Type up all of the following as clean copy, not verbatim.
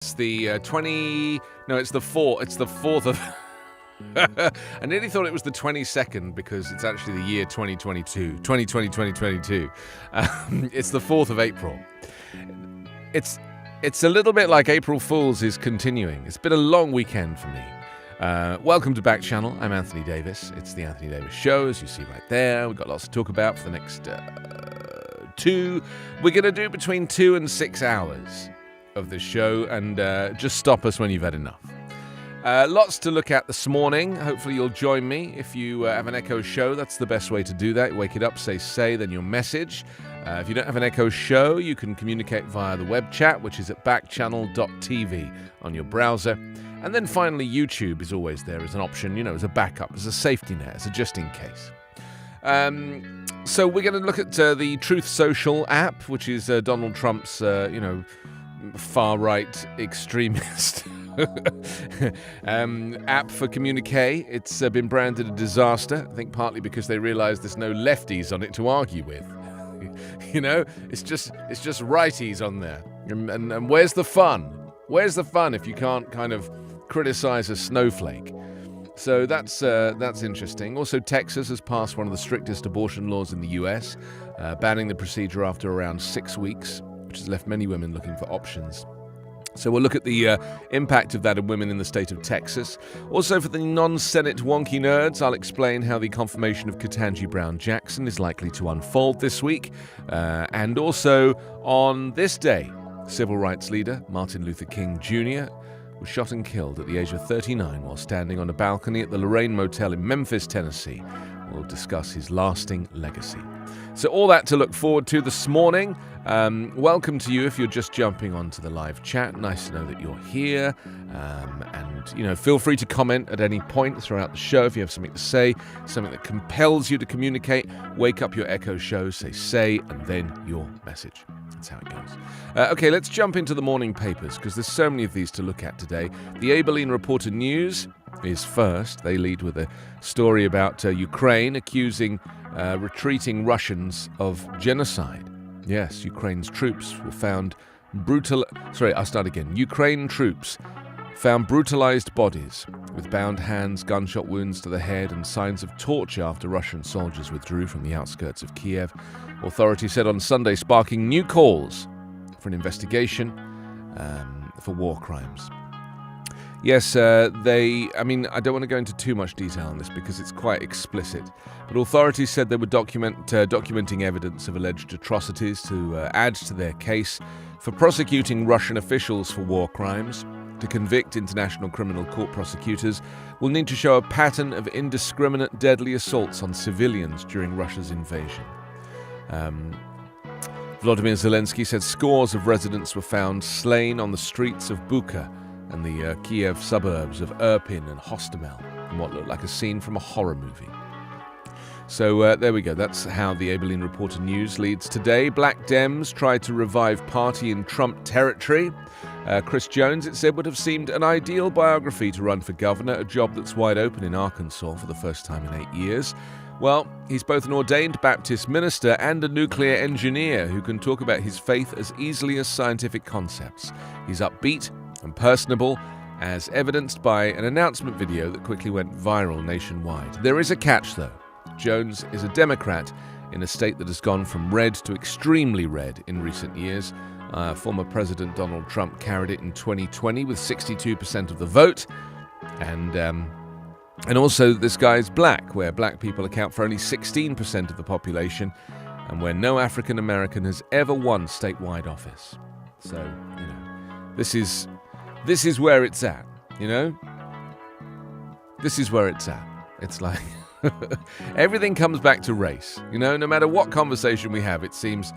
It's the 20... No, it's the 4th. It's the 4th of... I nearly thought it was the 22nd because it's actually the year 2022. 2022. It's the 4th of April. It's a little bit like April Fool's is continuing. It's been a long weekend for me. Welcome to Backchannel. I'm Anthony Davis. It's the Anthony Davis Show, as you see right there. We've got lots to talk about for the next We're going to do between 2 and 6 hours of this show, and just stop us when you've had enough. Lots to look at this morning. Hopefully you'll join me. If you have an Echo show, that's the best way to do that. Wake it up, say, then your message. If you don't have an Echo show, you can communicate via the web chat, which is at backchannel.tv on your browser. And then finally, YouTube is always there as an option, as a backup, as a safety net, as a just in case. So we're going to look at the Truth Social app, which is Donald Trump's, far-right extremist app for communique. It's been branded a disaster, I think partly because they realise there's no lefties on it to argue with. It's just righties on there. And where's the fun? Where's the fun if you can't kind of criticise a snowflake? So that's interesting. Also, Texas has passed one of the strictest abortion laws in the US, banning the procedure after around 6 weeks, which has left many women looking for options. So we'll look at the impact of that on women in the state of Texas. Also, for the non-Senate wonky nerds, I'll explain how the confirmation of Ketanji Brown Jackson is likely to unfold this week. And also, on this day, civil rights leader Martin Luther King Jr. was shot and killed at the age of 39 while standing on a balcony at the Lorraine Motel in Memphis, Tennessee. We'll discuss his lasting legacy. So all that to look forward to this morning. Welcome to you if you're just jumping onto the live chat. Nice to know that you're here. And feel free to comment at any point throughout the show if you have something to say, something that compels you to communicate. Wake up your Echo show, say, and then your message. That's how it goes. Okay, let's jump into the morning papers because there's so many of these to look at today. The Abilene Reporter News is first. They lead with a story about Ukraine accusing retreating Russians of genocide. Yes, Ukraine's troops were found Ukraine troops found brutalized bodies with bound hands, gunshot wounds to the head, and signs of torture after Russian soldiers withdrew from the outskirts of Kiev. Authorities said on Sunday, sparking new calls for an investigation for war crimes. Yes, I don't want to go into too much detail on this because it's quite explicit, but authorities said they were documenting evidence of alleged atrocities to add to their case for prosecuting Russian officials for war crimes. To convict International Criminal Court prosecutors will need to show a pattern of indiscriminate deadly assaults on civilians during Russia's invasion. Volodymyr Zelensky said scores of residents were found slain on the streets of Bucha and the Kiev suburbs of Irpin and Hostomel in what looked like a scene from a horror movie. So there we go. That's how the Abilene Reporter News leads today. Black Dems tried to revive party in Trump territory. Chris Jones, it said, would have seemed an ideal biography to run for governor, a job that's wide open in Arkansas for the first time in 8 years. Well, he's both an ordained Baptist minister and a nuclear engineer who can talk about his faith as easily as scientific concepts. He's upbeat and personable, as evidenced by an announcement video that quickly went viral nationwide. There is a catch, though. Jones is a Democrat in a state that has gone from red to extremely red in recent years. Former President Donald Trump carried it in 2020 with 62% of the vote. And also this guy's black, where black people account for only 16% of the population and where no African American has ever won statewide office. So, this is where it's at, This is where it's at. It's like everything comes back to race, No matter what conversation we have, it seems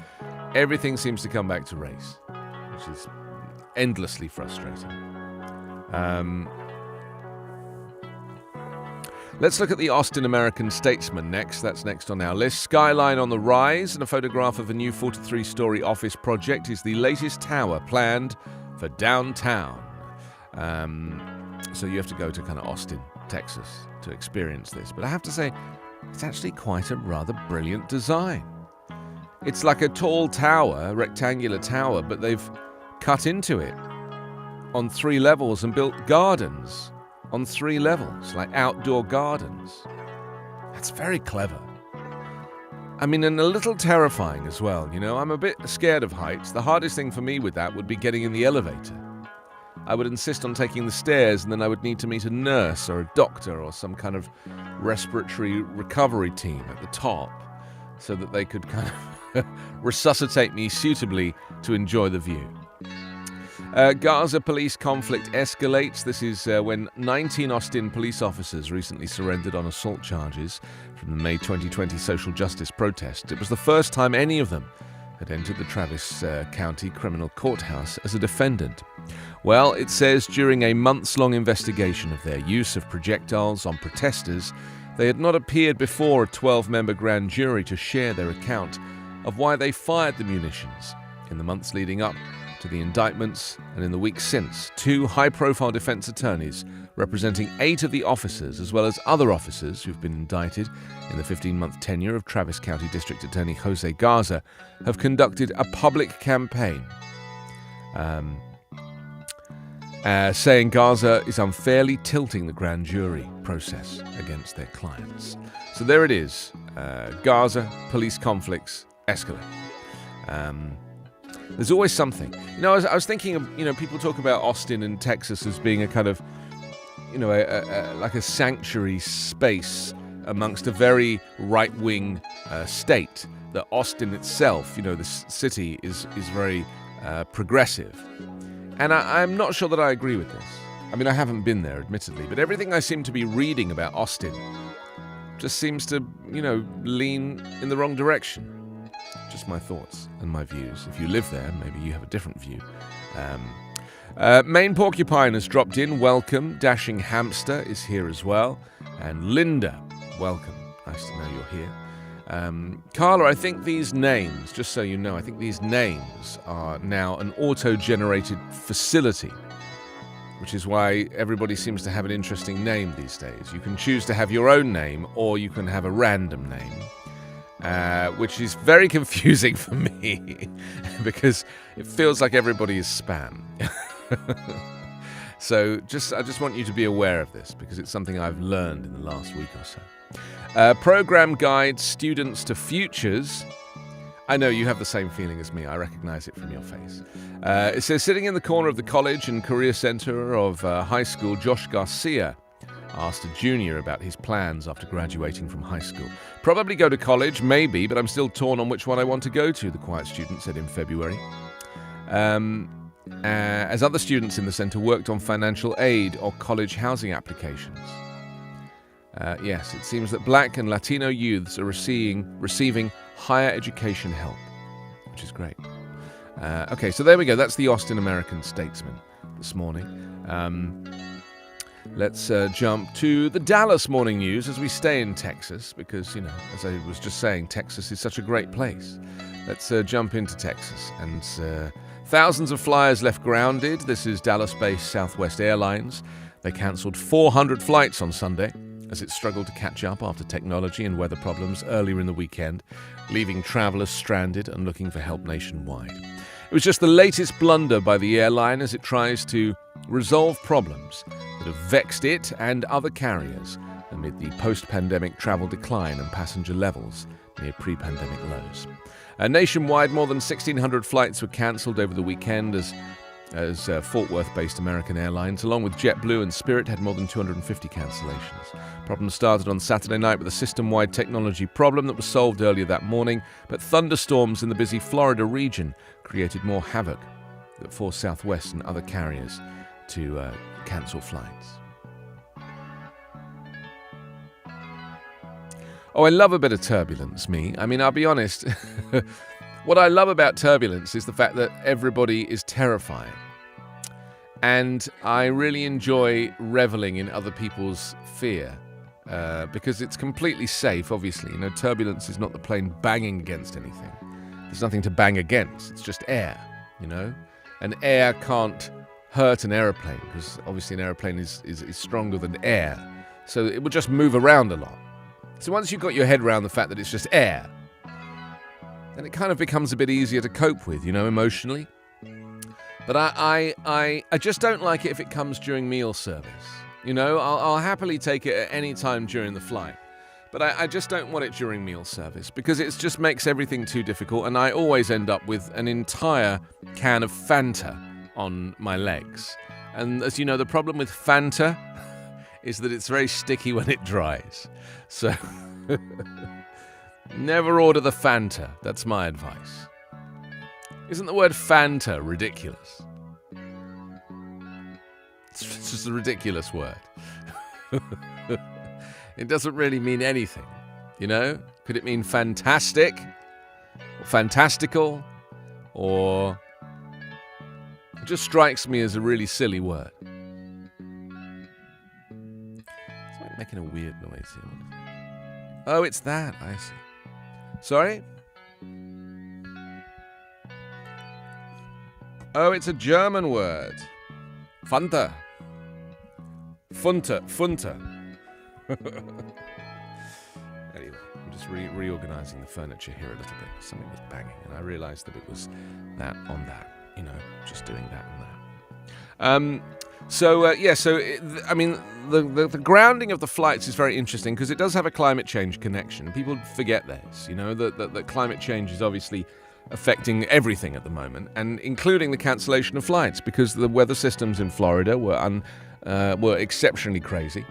everything seems to come back to race, which is endlessly frustrating. Let's look at the Austin American Statesman next. That's next on our list. Skyline on the rise, and a photograph of a new 43-story office project is the latest tower planned for downtown. So you have to go to kind of Austin, Texas, to experience this. But I have to say, it's actually quite a rather brilliant design. It's like a tall tower, a rectangular tower, but they've cut into it on 3 levels and built gardens on 3 levels, like outdoor gardens. That's very clever. I mean, and a little terrifying as well, you know. I'm a bit scared of heights. The hardest thing for me with that would be getting in the elevator. I would insist on taking the stairs, and then I would need to meet a nurse or a doctor or some kind of respiratory recovery team at the top so that they could kind of resuscitate me suitably to enjoy the view. Gaza police conflict escalates. This is when 19 Austin police officers recently surrendered on assault charges from the May 2020 social justice protest. It was the first time any of them had entered the Travis County Criminal Courthouse as a defendant. Well, it says during a months-long investigation of their use of projectiles on protesters, they had not appeared before a 12-member grand jury to share their account of why they fired the munitions. In the months leading up to the indictments and in the weeks since, 2 high-profile defense attorneys representing 8 of the officers, as well as other officers who've been indicted in the 15-month tenure of Travis County District Attorney Jose Garza, have conducted a public campaign saying Garza is unfairly tilting the grand jury process against their clients. So there it is. Garza, police conflicts escalate. There's always something. You know, I was thinking of, you know, people talk about Austin and Texas as being a kind of, you know, like a sanctuary space amongst a very right-wing state. That Austin itself, you know, this city is very progressive. And I'm not sure that I agree with this. I mean, I haven't been there, admittedly, but everything I seem to be reading about Austin just seems to, you know, lean in the wrong direction. Just my thoughts and my views. If you live there, maybe you have a different view. Maine Porcupine has dropped in. Welcome. Dashing Hamster is here as well. And Linda, welcome. Nice to know you're here. Carla, I think these names, just so you know, I think these names are now an auto-generated facility, which is why everybody seems to have an interesting name these days. You can choose to have your own name, or you can have a random name, which is very confusing for me, because it feels like everybody is spam. So I just want you to be aware of this, because it's something I've learned in the last week or so. Program guide Students to Futures. I know you have the same feeling as me. I recognize it from your face. It says, sitting in the corner of the College and Career Center of high school, Josh Garcia asked a junior about his plans after graduating from high school. Probably go to college, maybe, but I'm still torn on which one I want to go to, the quiet student said in February. As other students in the center worked on financial aid or college housing applications. Yes, it seems that Black and Latino youths are receiving higher education help, which is great. Okay, so there we go. That's the Austin American Statesman this morning. Let's jump to the Dallas Morning News as we stay in Texas, because, you know, as I was just saying, Texas is such a great place. Let's jump into Texas. And thousands of flyers left grounded. This is Dallas-based Southwest Airlines. They cancelled 400 flights on Sunday as it struggled to catch up after technology and weather problems earlier in the weekend, leaving travelers stranded and looking for help nationwide. It was just the latest blunder by the airline as it tries to resolve problems that have vexed it and other carriers amid the post-pandemic travel decline and passenger levels near pre-pandemic lows. Nationwide, more than 1,600 flights were cancelled over the weekend as Fort Worth-based American Airlines, along with JetBlue and Spirit, had more than 250 cancellations. Problems started on Saturday night with a system-wide technology problem that was solved earlier that morning, but thunderstorms in the busy Florida region created more havoc that forced Southwest and other carriers to cancel flights. Oh, I love a bit of turbulence, me. I mean, I'll be honest. What I love about Turbulence is the fact that everybody is terrifying. And I really enjoy reveling in other people's fear because it's completely safe, obviously. You know, Turbulence is not the plane banging against anything. There's nothing to bang against. It's just air, you know? And air can't hurt an aeroplane because obviously an aeroplane is stronger than air. So it will just move around a lot. So once you've got your head around the fact that it's just air, then it kind of becomes a bit easier to cope with, you know, emotionally. But I just don't like it if it comes during meal service. You know, I'll happily take it at any time during the flight. But I just don't want it during meal service because it just makes everything too difficult, and I always end up with an entire can of Fanta on my legs. And as you know, the problem with Fanta is that it's very sticky when it dries. So never order the Fanta. That's my advice. Isn't the word Fanta ridiculous? It's just a ridiculous word. It doesn't really mean anything, you know? Could it mean fantastic, or fantastical, or... It just strikes me as a really silly word. It's like making a weird noise here. Oh, it's that, I see. Sorry? Oh, it's a German word. Fanta. Funta. Anyway, I'm just reorganizing the furniture here a little bit. Something was banging, and I realized that it was that on that. You know, just doing that and that. I mean, the grounding of the flights is very interesting because it does have a climate change connection. People forget this, you know, that climate change is obviously affecting everything at the moment, and including the cancellation of flights because the weather systems in Florida were exceptionally crazy.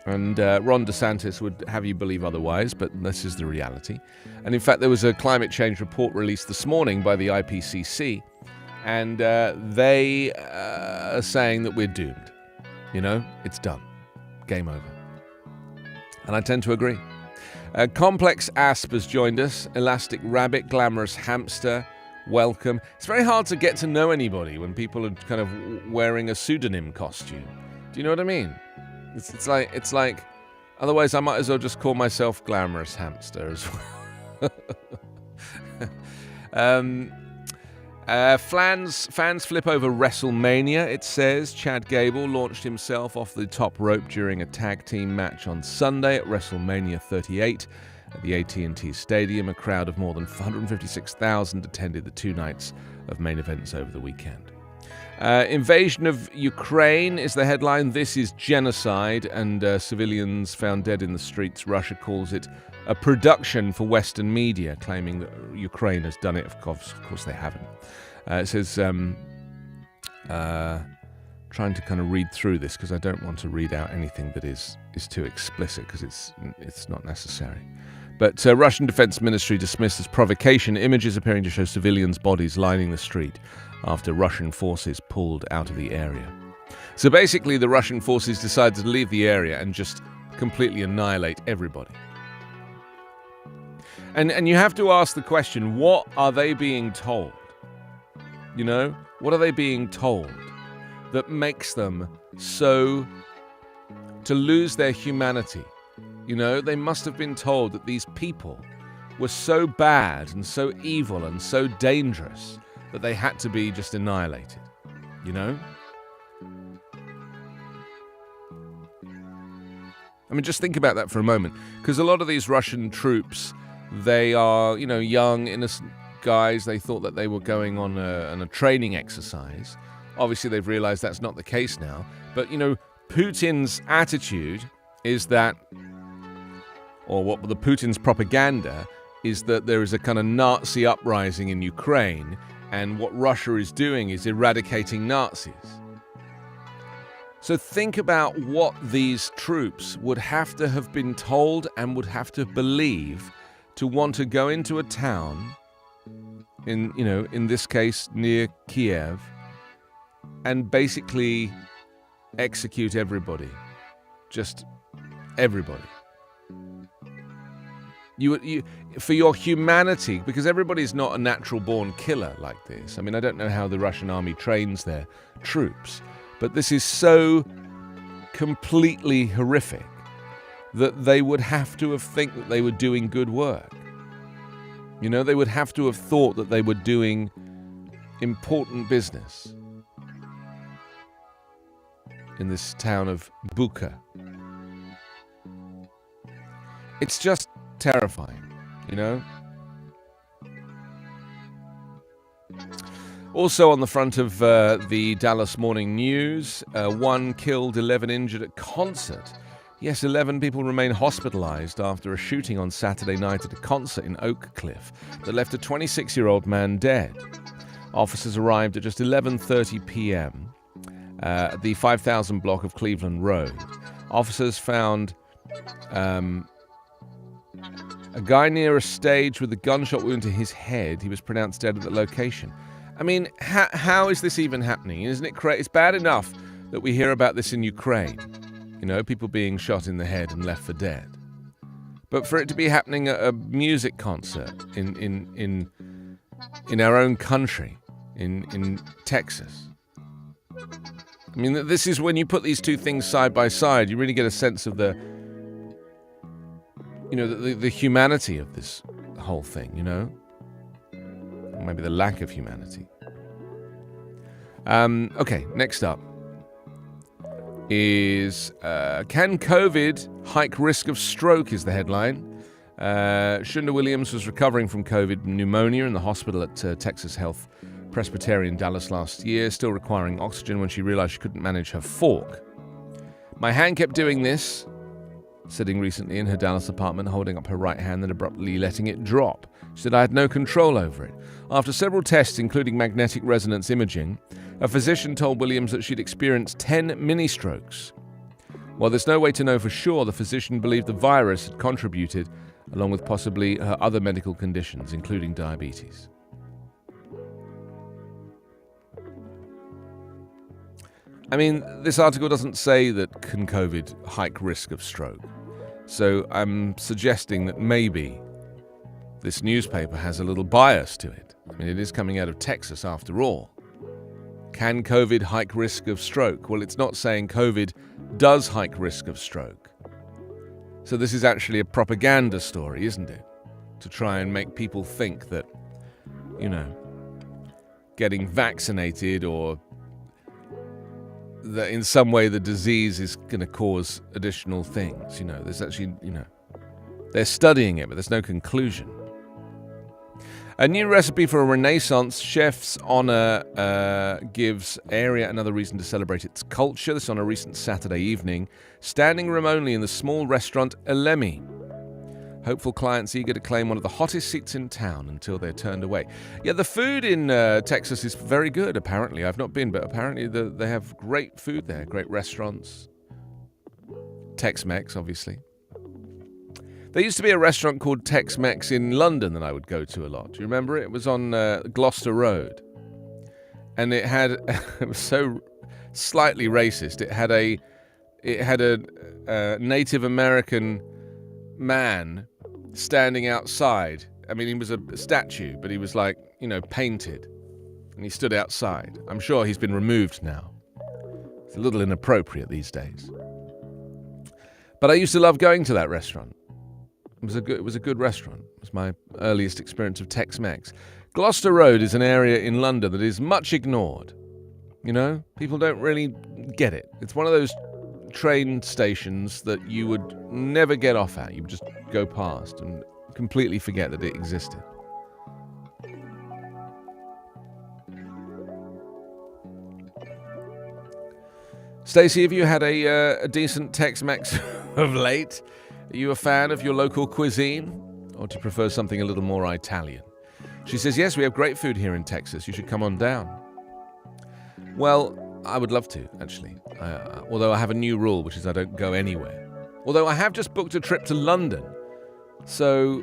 And Ron DeSantis would have you believe otherwise, but this is the reality. And in fact, there was a climate change report released this morning by the IPCC, and they are saying that we're doomed. You know, it's done. Game over. And I tend to agree. Complex Asp has joined us. Elastic Rabbit, Glamorous Hamster, welcome. It's very hard to get to know anybody when people are kind of wearing a pseudonym costume. Do you know what I mean? It's like, otherwise I might as well just call myself Glamorous Hamster as well. Fans flip over WrestleMania, it says. Chad Gable launched himself off the top rope during a tag team match on Sunday at WrestleMania 38 at the AT&T Stadium. A crowd of more than 156,000 attended the 2 nights of main events over the weekend. Invasion of Ukraine is the headline. This is genocide, and civilians found dead in the streets. Russia calls it a production for Western media, claiming that Ukraine has done it. Of course they haven't. It says, trying to kind of read through this because I don't want to read out anything that is too explicit because it's not necessary. But Russian Defense Ministry dismissed as provocation images appearing to show civilians' bodies lining the street after Russian forces pulled out of the area. So basically, the Russian forces decided to leave the area and just completely annihilate everybody. And you have to ask the question, what are they being told? You know, what are they being told that makes them so to lose their humanity? You know, they must have been told that these people were so bad and so evil and so dangerous that they had to be just annihilated, you know? I mean, just think about that for a moment, because a lot of these Russian troops, they are, you know, young, innocent guys. They thought that they were going on a training exercise. Obviously, they've realized that's not the case now. But, you know, Putin's attitude is that, or what the Putin's propaganda is that there is a kind of Nazi uprising in Ukraine, and what Russia is doing is eradicating Nazis. So think about what these troops would have to have been told and would have to believe to want to go into a town, in this case near Kiev, and basically execute everybody. Just everybody. You for your humanity, because everybody's not a natural-born killer like this. I mean, I don't know how the Russian army trains their troops, but this is so completely horrific that they would have to have think that they were doing good work. You know, they would have to have thought that they were doing important business in this town of Bucha. It's just terrifying, you know? Also on the front of the Dallas Morning News, 1 killed, 11 injured at concert. Yes, 11 people remain hospitalized after a shooting on Saturday night at a concert in Oak Cliff that left a 26-year-old man dead. Officers arrived at just 11:30 p.m. At the 5000 block of Cleveland Road. Officers found a guy near a stage with a gunshot wound to his head. He was pronounced dead at the location. I mean, how is this even happening? Isn't it crazy? It's bad enough that we hear about this in Ukraine. You know, people being shot in the head and left for dead. But for it to be happening at a music concert in our own country, in Texas. I mean, this is when you put these two things side by side, you really get a sense of the humanity of this whole thing, you know? Or maybe the lack of humanity. Okay, next up is can COVID hike risk of stroke is the headline. Shunda Williams was recovering from COVID pneumonia in the hospital at Texas Health Presbyterian Dallas last year, still requiring oxygen when she realized she couldn't manage her fork. My hand kept doing this, sitting recently in her Dallas apartment, holding up her right hand and abruptly letting it drop. She said, I had no control over it. After several tests, including magnetic resonance imaging, a physician told Williams that she'd experienced 10 mini-strokes. While there's no way to know for sure, the physician believed the virus had contributed, along with possibly her other medical conditions, including diabetes. I mean, this article doesn't say that can COVID hike risk of stroke. So I'm suggesting that maybe this newspaper has a little bias to it. I mean, it is coming out of Texas after all. Can COVID hike risk of stroke? Well, it's not saying COVID does hike risk of stroke. So this is actually a propaganda story, isn't it? To try and make people think that, you know, getting vaccinated or that in some way the disease is going to cause additional things. You know, there's actually, you know, they're studying it, but there's no conclusion. A new recipe for a Renaissance chef's honor gives area another reason to celebrate its culture. This on a recent Saturday evening, standing room only in the small restaurant Elemi. Hopeful clients eager to claim one of the hottest seats in town until they're turned away. Yeah, the food in Texas is very good, apparently. I've not been, but apparently they have great food there, great restaurants. Tex-Mex, obviously. There used to be a restaurant called Tex-Mex in London that I would go to a lot. Do you remember it? It was on Gloucester Road. And it had, it was so slightly racist. It had a Native American man standing outside. I mean, he was a statue, but he was like, you know, painted. And he stood outside. I'm sure he's been removed now. It's a little inappropriate these days. But I used to love going to that restaurant. It was a good restaurant. It was my earliest experience of Tex-Mex. Gloucester Road is an area in London that is much ignored. You know, people don't really get it. It's one of those train stations that you would never get off at. You would just go past and completely forget that it existed. Stacey, have you had a decent Tex-Mex of late? Are you a fan of your local cuisine? Or do you prefer something a little more Italian? She says, yes, we have great food here in Texas. You should come on down. Well, I would love to, actually. Although I have a new rule, which is I don't go anywhere. Although I have just booked a trip to London. So,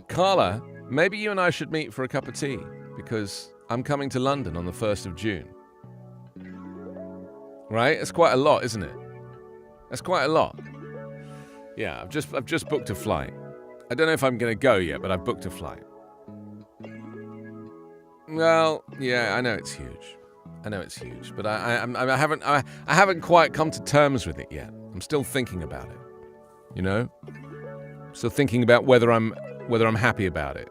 Carla, maybe you and I should meet for a cup of tea. Because I'm coming to London on the 1st of June. Right? It's quite a lot, isn't it? That's quite a lot. Yeah, I've just booked a flight. I don't know if I'm going to go yet, but I've booked a flight. Well, yeah, I know it's huge. But I haven't quite come to terms with it yet. I'm still thinking about it. You know? Still thinking about whether I'm happy about it.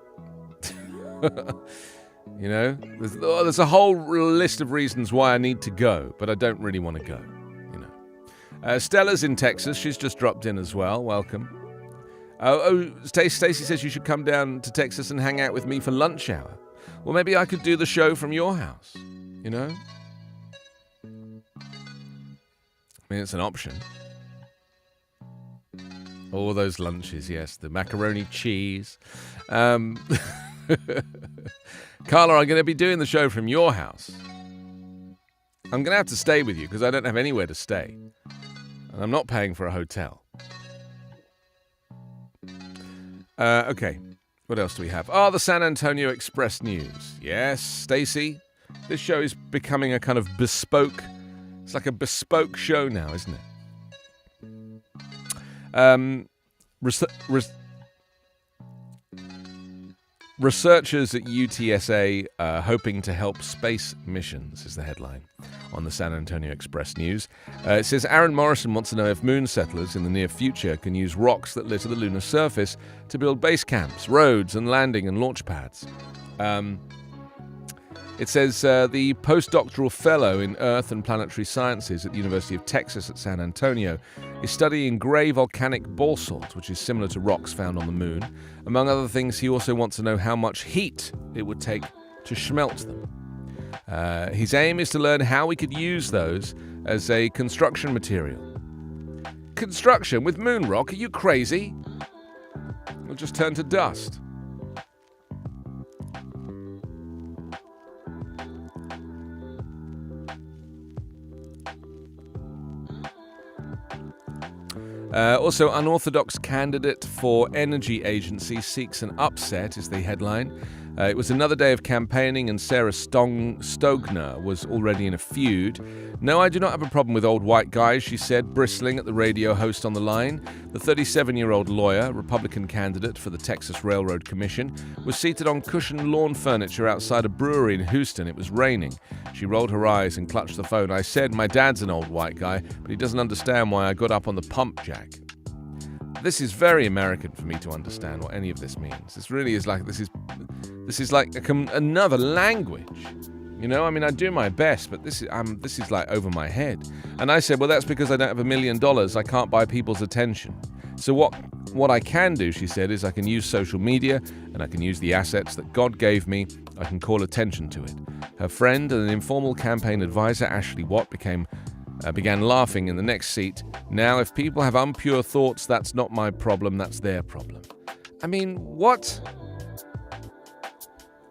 You know? There's a whole list of reasons why I need to go, but I don't really want to go. Stella's in Texas. She's just dropped in as well. Welcome. Stacey says you should come down to Texas and hang out with me for lunch hour. Well, maybe I could do the show from your house, you know? I mean, it's an option. All those lunches, yes, the macaroni cheese. Carla, I'm going to be doing the show from your house. I'm going to have to stay with you because I don't have anywhere to stay. And I'm not paying for a hotel. Okay, what else do we have? Oh, the San Antonio Express News. Yes, Stacey, this show is becoming a kind of bespoke, it's like a bespoke show now, isn't it? Researchers at UTSA hoping to help space missions is the headline on the San Antonio Express News. It says Aaron Morrison wants to know if moon settlers in the near future can use rocks that litter the lunar surface to build base camps, roads and landing and launch pads. It says the postdoctoral fellow in Earth and Planetary Sciences at the University of Texas at San Antonio is studying grey volcanic basalt, which is similar to rocks found on the moon. Among other things, he also wants to know how much heat it would take to smelt them. His aim is to learn how we could use those as a construction material. Construction with moon rock? Are you crazy? It'll just turn to dust. Also, unorthodox candidate for energy agency seeks an upset is the headline. It was another day of campaigning and Sarah Stokener was already in a feud. No, I do not have a problem with old white guys, she said, bristling at the radio host on the line. The 37-year-old lawyer, Republican candidate for the Texas Railroad Commission, was seated on cushioned lawn furniture outside a brewery in Houston. It was raining. She rolled her eyes and clutched the phone. I said, my dad's an old white guy, but he doesn't understand why I got up on the pump jack. This is very American for me to understand what any of this means. This really is like, this is like another language. You know, I mean, I do my best, but this is like over my head. And I said, well, that's because I don't have $1 million. I can't buy people's attention. So what I can do, she said, is I can use social media and I can use the assets that God gave me. I can call attention to it. Her friend and an informal campaign advisor, Ashley Watt, began laughing in the next seat. Now, if people have impure thoughts, that's not my problem, that's their problem. I mean, what?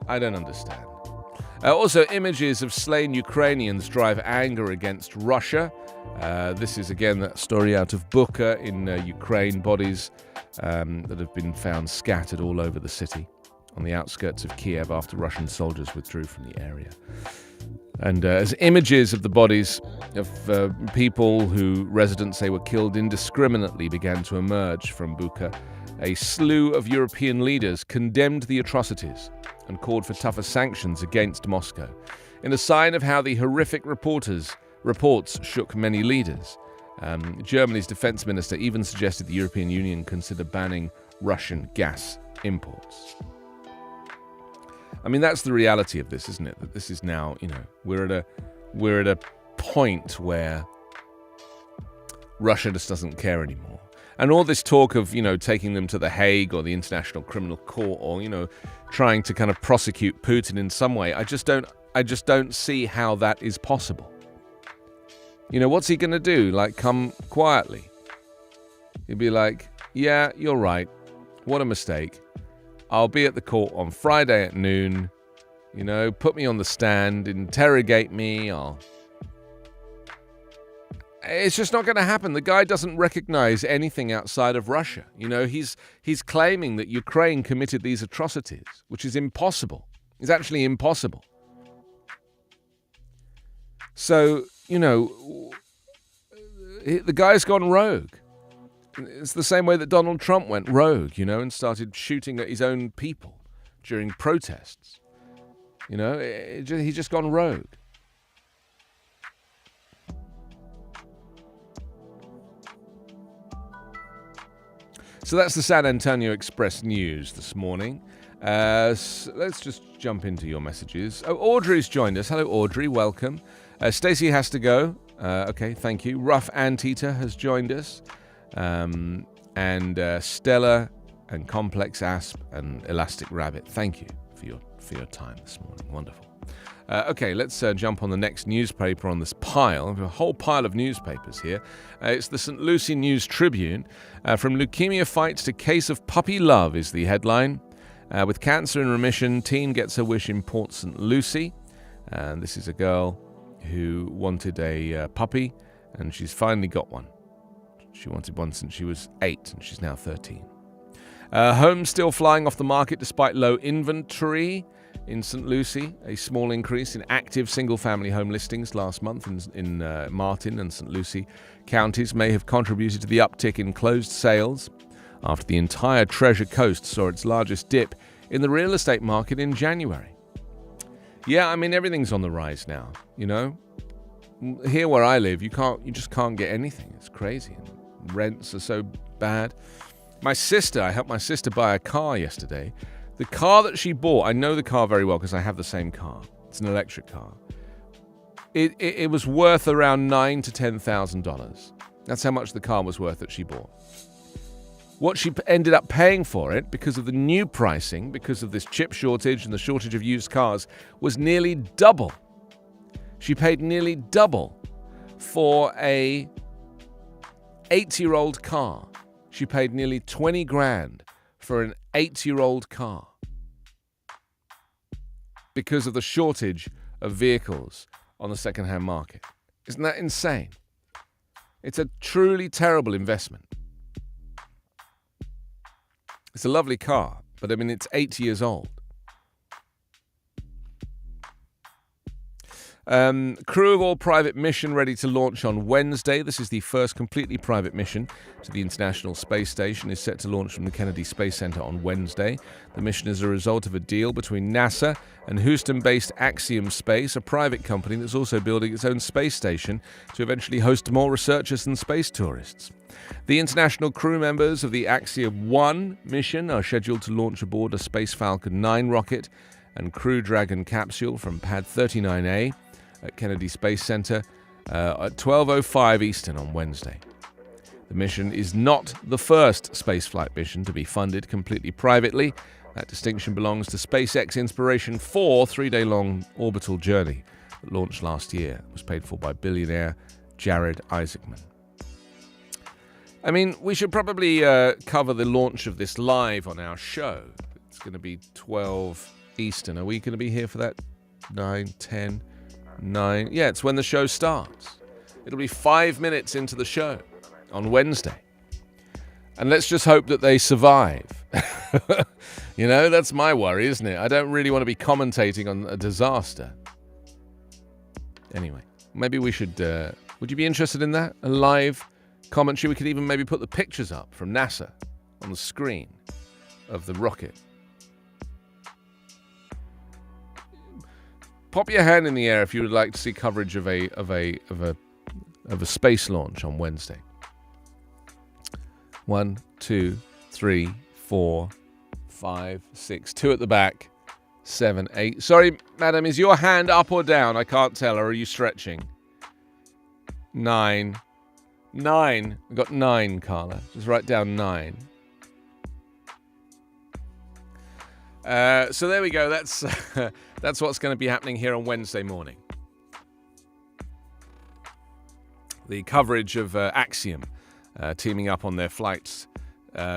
I don't understand. Also, images of slain Ukrainians drive anger against Russia. This is, again, that story out of Bucha in Ukraine, bodies that have been found scattered all over the city on the outskirts of Kiev after Russian soldiers withdrew from the area. And as images of the bodies of people who residents say were killed indiscriminately began to emerge from Bucha, a slew of European leaders condemned the atrocities and called for tougher sanctions against Moscow, in a sign of how the horrific reports shook many leaders. Germany's defense minister even suggested the European Union consider banning Russian gas imports. I mean, that's the reality of this, isn't it? That this is now, you know, we're at a point where Russia just doesn't care anymore. And all this talk of, you know, taking them to The Hague or the International Criminal Court or, you know, trying to kind of prosecute Putin in some way, I just don't see how that is possible. You know, what's he going to do? Like, come quietly? He'd be like, yeah, you're right. What a mistake. I'll be at the court on Friday at noon. You know, put me on the stand, interrogate me. It's just not going to happen. The guy doesn't recognize anything outside of Russia. You know, he's claiming that Ukraine committed these atrocities, which is impossible. It's actually impossible. So, you know, the guy's gone rogue. It's the same way that Donald Trump went rogue, you know, and started shooting at his own people during protests. You know, he's just gone rogue. So that's the San Antonio Express News this morning. So let's just jump into your messages. Oh, Audrey's joined us. Hello, Audrey. Welcome. Stacey has to go. Okay, thank you. Rough Antieter has joined us. And Stella and Complex Asp and Elastic Rabbit. Thank you for your time this morning. Wonderful. Okay, let's jump on the next newspaper on this pile. We have a whole pile of newspapers here. It's the St. Lucie News Tribune. From leukemia fights to case of puppy love is the headline. With cancer in remission, teen gets her wish in Port St. Lucie. And this is a girl who wanted a puppy, and she's finally got one. She wanted one since she was 8, and she's now 13. Homes still flying off the market despite low inventory in St. Lucie. A small increase in active single-family home listings last month in Martin and St. Lucie counties may have contributed to the uptick in closed sales after the entire Treasure Coast saw its largest dip in the real estate market in January. Yeah, I mean, everything's on the rise now, you know. Here where I live, you just can't get anything. It's crazy. And rents are so bad. I helped my sister buy a car yesterday. The car that she bought, I know the car very well because I have the same car. It's an electric car. It was worth around $9,000 to $10,000. That's how much the car was worth that she bought. What she ended up paying for it, because of the new pricing, because of this chip shortage and the shortage of used cars, was nearly double. She paid nearly double for a 8-year-old car. She paid nearly $20,000 for an 8-year-old car because of the shortage of vehicles on the second-hand market. Isn't that insane? It's a truly terrible investment. It's a lovely car, but I mean, it's 8 years old. Crew of all private mission ready to launch on Wednesday. This is the first completely private mission to the International Space Station. Is set to launch from the Kennedy Space Center on Wednesday. The mission is a result of a deal between NASA and Houston-based Axiom Space, a private company that's also building its own space station to eventually host more researchers and space tourists. The international crew members of the Axiom 1 mission are scheduled to launch aboard a Space Falcon 9 rocket and Crew Dragon capsule from Pad 39A at Kennedy Space Center at 12:05 Eastern on Wednesday. The mission is not the first spaceflight mission to be funded completely privately. That distinction belongs to SpaceX Inspiration 4 3-day-long orbital journey that launched last year. It was paid for by billionaire Jared Isaacman. I mean, we should probably cover the launch of this live on our show. It's going to be 12 Eastern. Are we going to be here for that? 9, 10, 9? Yeah, it's when the show starts. It'll be 5 minutes into the show on Wednesday. And let's just hope that they survive. You know, that's my worry, isn't it? I don't really want to be commentating on a disaster. Anyway, maybe we should... would you be interested in that? A live commentary? We could even maybe put the pictures up from NASA on the screen of the rocket. Pop your hand in the air if you would like to see coverage of a space launch on Wednesday. 1, 2, 3, 4, 5, 6. 2 at the back. 7, 8. Sorry, madam, is your hand up or down? I can't tell. Or are you stretching? 9. 9. We've got 9, Carla. Just write down 9. So there we go. That's what's going to be happening here on Wednesday morning. The coverage of Axiom teaming up on their flight's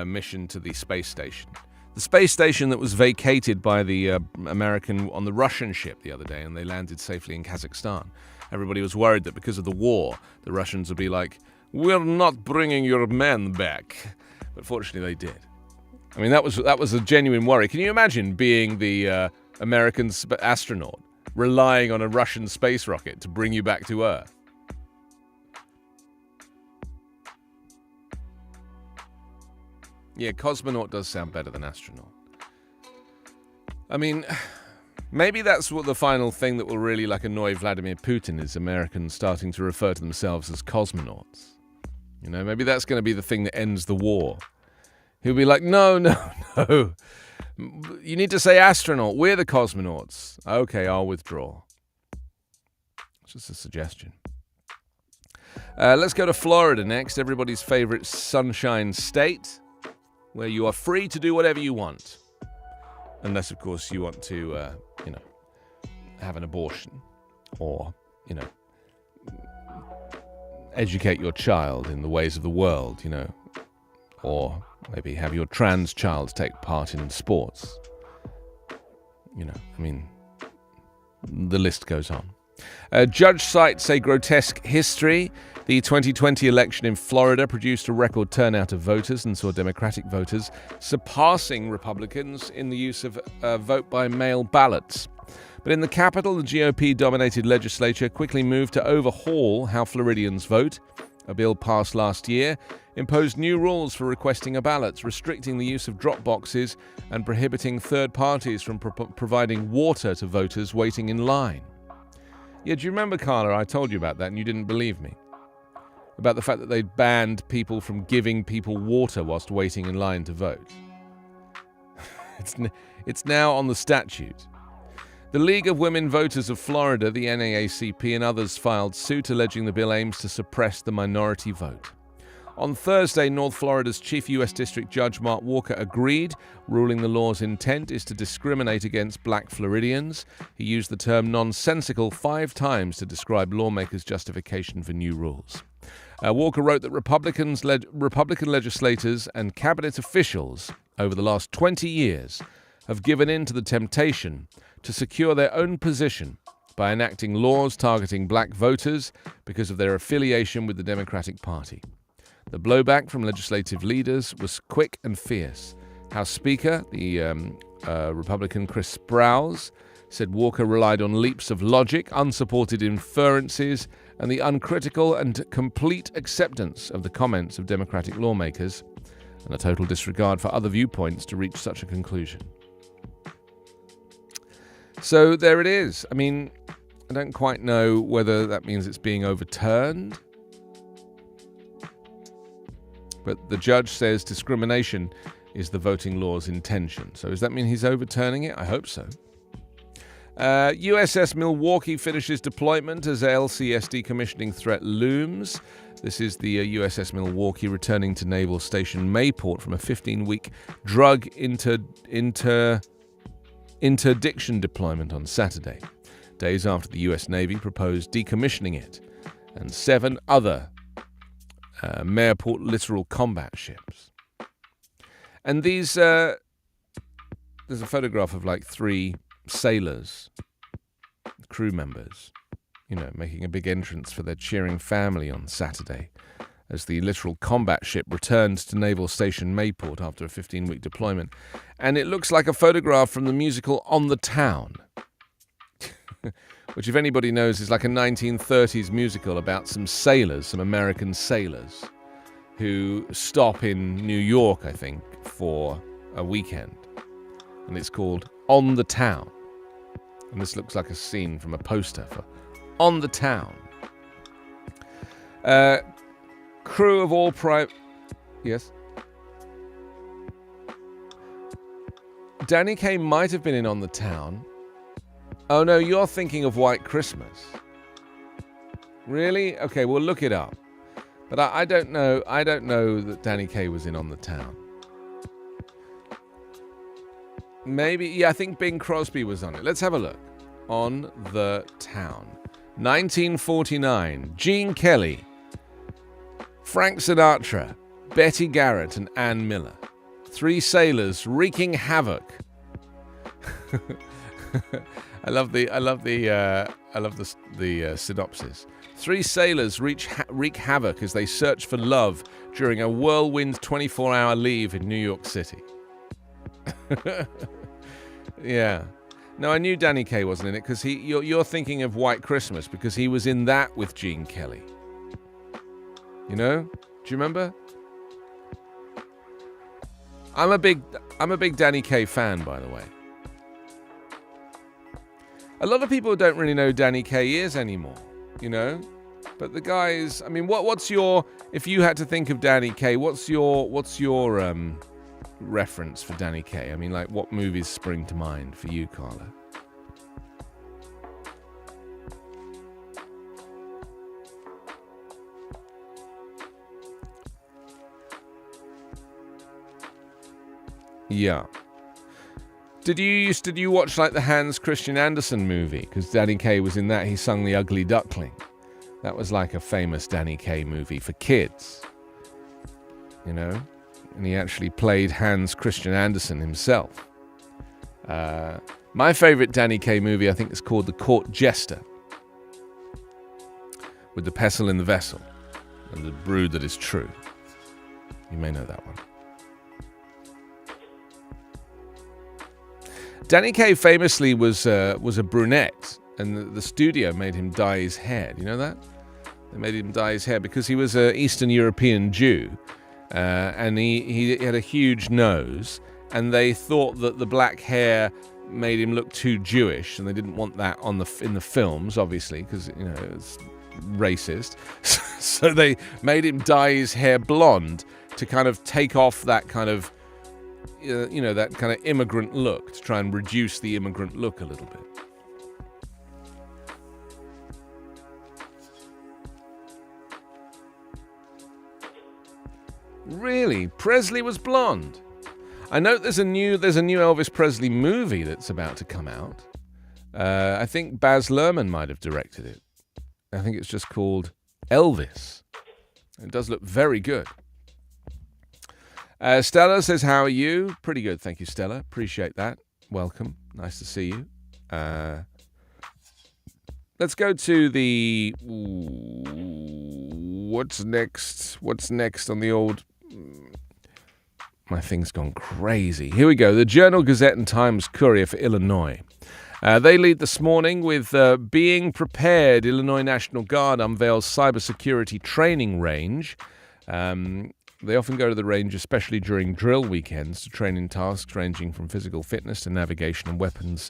mission to the space station. The space station that was vacated by the American on the Russian ship the other day, and they landed safely in Kazakhstan. Everybody was worried that because of the war, the Russians would be like, "We're not bringing your men back." But fortunately, they did. I mean, that was a genuine worry. Can you imagine being the American astronaut relying on a Russian space rocket to bring you back to Earth? Yeah, cosmonaut does sound better than astronaut. I mean, maybe that's what the final thing that will really annoy Vladimir Putin is Americans starting to refer to themselves as cosmonauts. You know, maybe that's going to be the thing that ends the war. He'll be like, no. You need to say astronaut. We're the cosmonauts. Okay, I'll withdraw. It's just a suggestion. Let's go to Florida next, everybody's favorite sunshine state, where you are free to do whatever you want. Unless, of course, you want to, have an abortion or, educate your child in the ways of the world, or maybe have your trans child take part in sports. The list goes on. Judge cites a grotesque history. The 2020 election in Florida produced a record turnout of voters and saw Democratic voters surpassing Republicans in the use of vote-by-mail ballots. But in the capital, the GOP-dominated legislature quickly moved to overhaul how Floridians vote. A bill passed last year imposed new rules for requesting a ballot, restricting the use of drop boxes and prohibiting third parties from providing water to voters waiting in line. Yeah, do you remember, Carla, I told you about that and you didn't believe me? About the fact that they'd banned people from giving people water whilst waiting in line to vote. It's now on the statute. The League of Women Voters of Florida, the NAACP, and others filed suit alleging the bill aims to suppress the minority vote. On Thursday, North Florida's Chief U.S. District Judge Mark Walker agreed, ruling the law's intent is to discriminate against black Floridians. He used the term nonsensical 5 times to describe lawmakers' justification for new rules. Walker wrote that Republican legislators and cabinet officials over the last 20 years have given in to the temptation to secure their own position by enacting laws targeting black voters because of their affiliation with the Democratic Party. The blowback from legislative leaders was quick and fierce. House Speaker, the Republican Chris Sprowls, said Walker relied on leaps of logic, unsupported inferences, and the uncritical and complete acceptance of the comments of Democratic lawmakers, and a total disregard for other viewpoints to reach such a conclusion. So there it is. I mean, I don't quite know whether that means it's being overturned. But the judge says discrimination is the voting law's intention. So does that mean he's overturning it? I hope so. USS Milwaukee finishes deployment as LCS decommissioning threat looms. This is the USS Milwaukee returning to Naval Station Mayport from a 15-week drug interdiction deployment on Saturday, days after the US Navy proposed decommissioning it and 7 other Mayport littoral combat ships. And these, there's a photograph of like 3 sailors, crew members, making a big entrance for their cheering family on Saturday as the littoral combat ship returned to Naval Station Mayport after a 15-week deployment. And it looks like a photograph from the musical On the Town, which, if anybody knows, is like a 1930s musical about some sailors, some American sailors, who stop in New York, I think, for a weekend. And it's called On the Town. And this looks like a scene from a poster for On the Town. Crew of all Yes? Danny Kaye might have been in On the Town. Oh no, you're thinking of White Christmas. Really? Okay, we'll look it up. But I don't know. I don't know that Danny Kaye was in On the Town. Maybe, yeah, I think Bing Crosby was on it. Let's have a look. On the Town. 1949. Gene Kelly, Frank Sinatra, Betty Garrett, and Ann Miller. 3 sailors wreaking havoc. I love the synopsis. 3 sailors wreak havoc as they search for love during a whirlwind 24-hour leave in New York City. Yeah. No, I knew Danny Kaye wasn't in it because you're thinking of White Christmas because he was in that with Gene Kelly. Do you remember? I'm a big Danny Kaye fan, by the way. A lot of people don't really know who Danny Kaye is anymore, But the guy is, I mean, what's your, if you had to think of Danny Kaye, what's your reference for Danny Kaye? I mean, like, what movies spring to mind for you, Carla? Yeah. Did you watch like the Hans Christian Andersen movie? Because Danny Kaye was in that. He sung The Ugly Duckling. That was like a famous Danny Kaye movie for kids. You know? And he actually played Hans Christian Andersen himself. My favourite Danny Kaye movie, I think, is called The Court Jester. With the pestle in the vessel and the brood that is true. You may know that one. Danny Kaye famously was a brunette, and the studio made him dye his hair. Do you know that? They made him dye his hair because he was an Eastern European Jew, and he had a huge nose, and they thought that the black hair made him look too Jewish, and they didn't want that in the films, obviously, because it's racist. So they made him dye his hair blonde to kind of take off that kind of that kind of immigrant look, to try and reduce the immigrant look a little bit. Really? Presley was blonde? I know there's a new Elvis Presley movie that's about to come out. I think Baz Luhrmann might have directed it. I think it's just called Elvis. It does look very good. Stella says, how are you? Pretty good, thank you, Stella. Appreciate that. Welcome. Nice to see you. Let's go to the... what's next? What's next on the old... My thing's gone crazy. Here we go. The Journal, Gazette and Times Courier for Illinois. They lead this morning with being prepared. Illinois National Guard unveils cybersecurity training range. They often go to the range, especially during drill weekends, to train in tasks ranging from physical fitness to navigation and weapons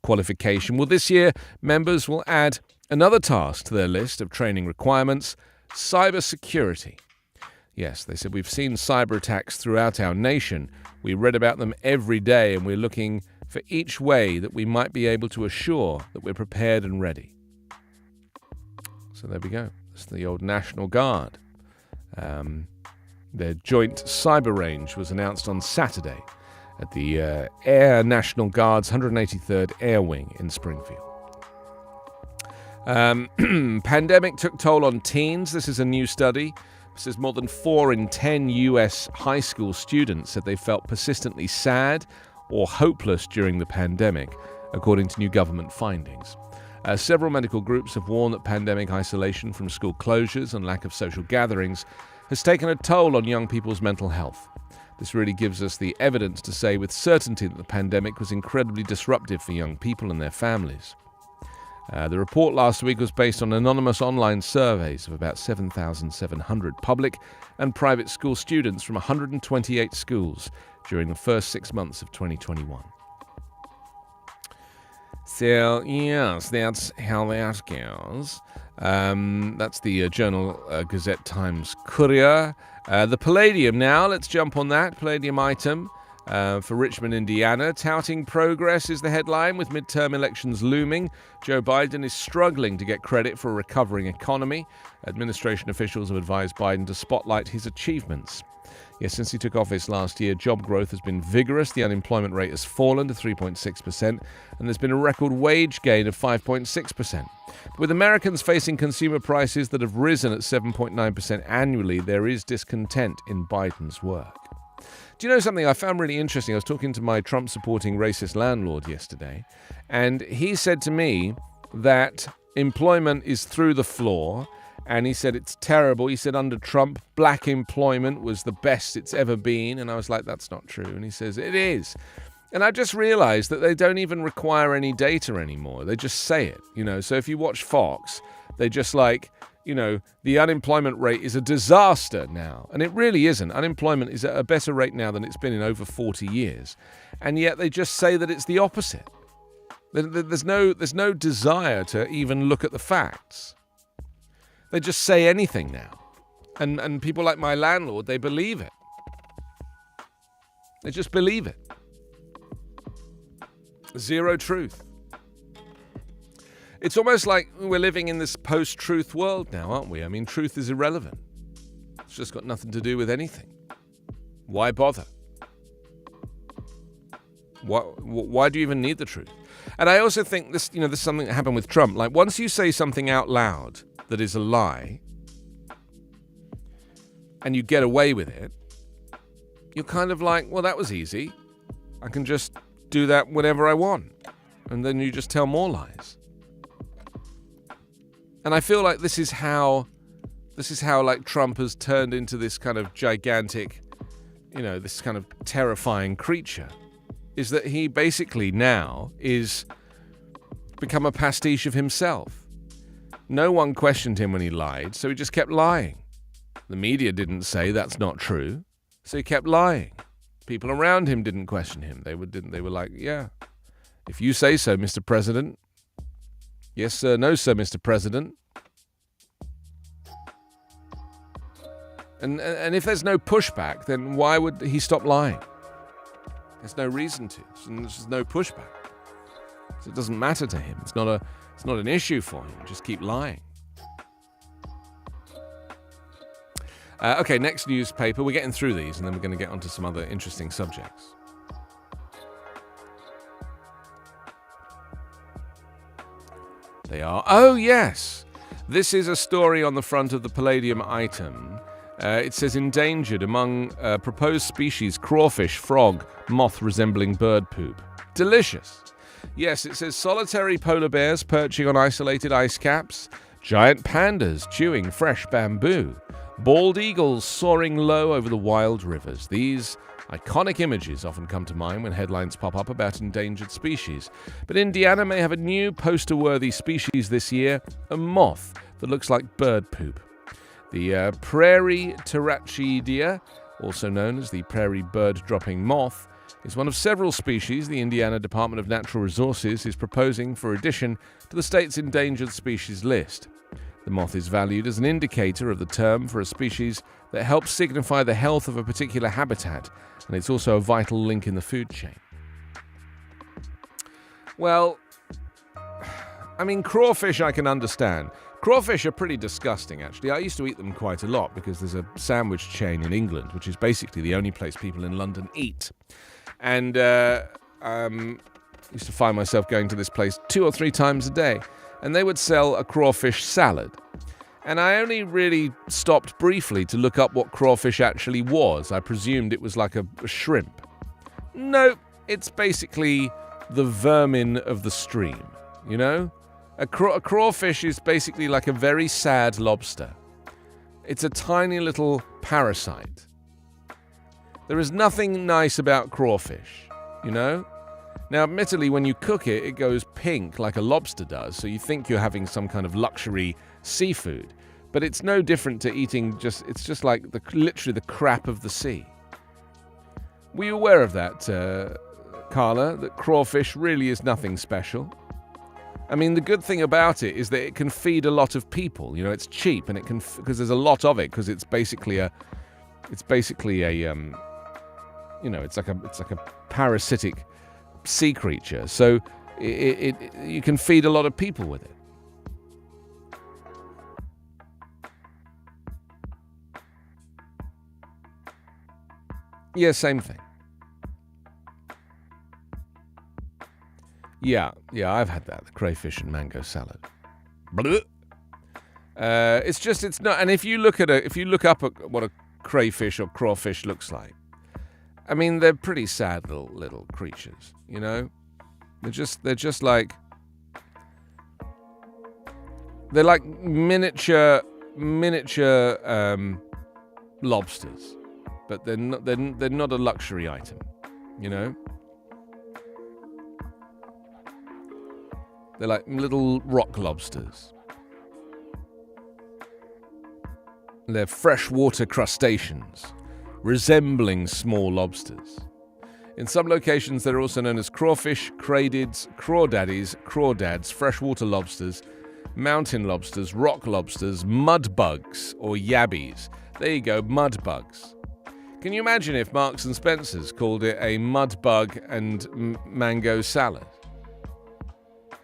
qualification. Well, this year, members will add another task to their list of training requirements, cybersecurity. Yes, they said, we've seen cyber attacks throughout our nation. We read about them every day, and we're looking for each way that we might be able to assure that we're prepared and ready. So there we go. It's the old National Guard. Their joint cyber range was announced on Saturday at the Air National Guard's 183rd Air Wing in Springfield. Pandemic took toll on teens. This is a new study. It says more than 4 in 10 U.S. high school students said they felt persistently sad or hopeless during the pandemic, according to new government findings. Several medical groups have warned that pandemic isolation from school closures and lack of social gatherings has taken a toll on young people's mental health. This really gives us the evidence to say with certainty that the pandemic was incredibly disruptive for young people and their families. The report last week was based on anonymous online surveys of about 7,700 public and private school students from 128 schools during the first 6 months of 2021. So, yes, that's how that goes. That's the Journal Gazette Times Courier. The Palladium now, let's jump on that. Palladium item for Richmond, Indiana. Touting progress is the headline with midterm elections looming. Joe Biden is struggling to get credit for a recovering economy. Administration officials have advised Biden to spotlight his achievements. Yes, since he took office last year, job growth has been vigorous. The unemployment rate has fallen to 3.6%, and there's been a record wage gain of 5.6%. With Americans facing consumer prices that have risen at 7.9% annually, there is discontent in Biden's work. Do you know something I found really interesting? I was talking to my Trump-supporting racist landlord yesterday, and he said to me that employment is through the floor. And he said it's terrible. He said under Trump, black employment was the best it's ever been. And I was like, that's not true. And he says, it is. And I just realized that they don't even require any data anymore. They just say it, So if you watch Fox, they just the unemployment rate is a disaster now. And it really isn't. Unemployment is at a better rate now than it's been in over 40 years. And yet they just say that it's the opposite. There's no desire to even look at the facts. They just say anything now. And people like my landlord, they believe it. They just believe it. Zero truth. It's almost like we're living in this post-truth world now, aren't we? I mean, truth is irrelevant. It's just got nothing to do with anything. Why bother? Why do you even need the truth? And I also think this is something that happened with Trump. Like, once you say something out loud that is a lie, and you get away with it, you're kind of like, well, that was easy. I can just do that whenever I want. And then you just tell more lies. And I feel like this is how like Trump has turned into this kind of gigantic, this kind of terrifying creature, is that he basically now is become a pastiche of himself. No one questioned him when he lied, so he just kept lying. The media didn't say that's not true, so he kept lying. People around him didn't question him. They were like, yeah, if you say so, Mr. President. Yes, sir, no, sir, Mr. President. And if there's no pushback, then why would he stop lying? There's no reason to. There's just no pushback. So it doesn't matter to him. It's not an issue for him. Just keep lying. Okay, next newspaper. We're getting through these, and then we're going to get onto some other interesting subjects. They are. Oh, yes. This is a story on the front of the Palladium item. It says endangered among proposed species, crawfish, frog, moth resembling bird poop. Delicious. Yes, it says solitary polar bears perching on isolated ice caps, giant pandas chewing fresh bamboo, bald eagles soaring low over the wild rivers. These iconic images often come to mind when headlines pop up about endangered species. But Indiana may have a new poster-worthy species this year, a moth that looks like bird poop. The prairie terrachidia, also known as the prairie bird-dropping moth, is one of several species the Indiana Department of Natural Resources is proposing for addition to the state's endangered species list. The moth is valued as an indicator of the term for a species that helps signify the health of a particular habitat, and it's also a vital link in the food chain. Well, I mean, crawfish I can understand. Crawfish are pretty disgusting, actually. I used to eat them quite a lot because there's a sandwich chain in England, which is basically the only place people in London eat. And used to find myself going to this place 2 or 3 times a day. And they would sell a crawfish salad. And I only really stopped briefly to look up what crawfish actually was. I presumed it was like a shrimp. No, it's basically the vermin of the stream, you know? A crawfish is basically like a very sad lobster. It's a tiny little parasite. There is nothing nice about crawfish, you know? Now, admittedly, when you cook it, it goes pink like a lobster does, so you think you're having some kind of luxury seafood. But it's no different to eating it's just like literally the crap of the sea. Were you aware of that, Carla, that crawfish really is nothing special? I mean, the good thing about it is that it can feed a lot of people. You know, it's cheap, and it can because there's a lot of it because it's basically a it's like a parasitic sea creature. So you can feed a lot of people with it. Yeah, same thing. Yeah, I've had that, the crayfish and mango salad. It's not, and if you look up at what a crayfish or crawfish looks like, I mean, they're pretty sad little creatures, you know? They're just like miniature lobsters, but they're not a luxury item, you know? They're like little rock lobsters. They're freshwater crustaceans, resembling small lobsters. In some locations, they're also known as crawfish, cradids, crawdads, freshwater lobsters, mountain lobsters, rock lobsters, mud bugs, or yabbies. There you go, mud bugs. Can you imagine if Marks and Spencer's called it a mud bug and mango salad?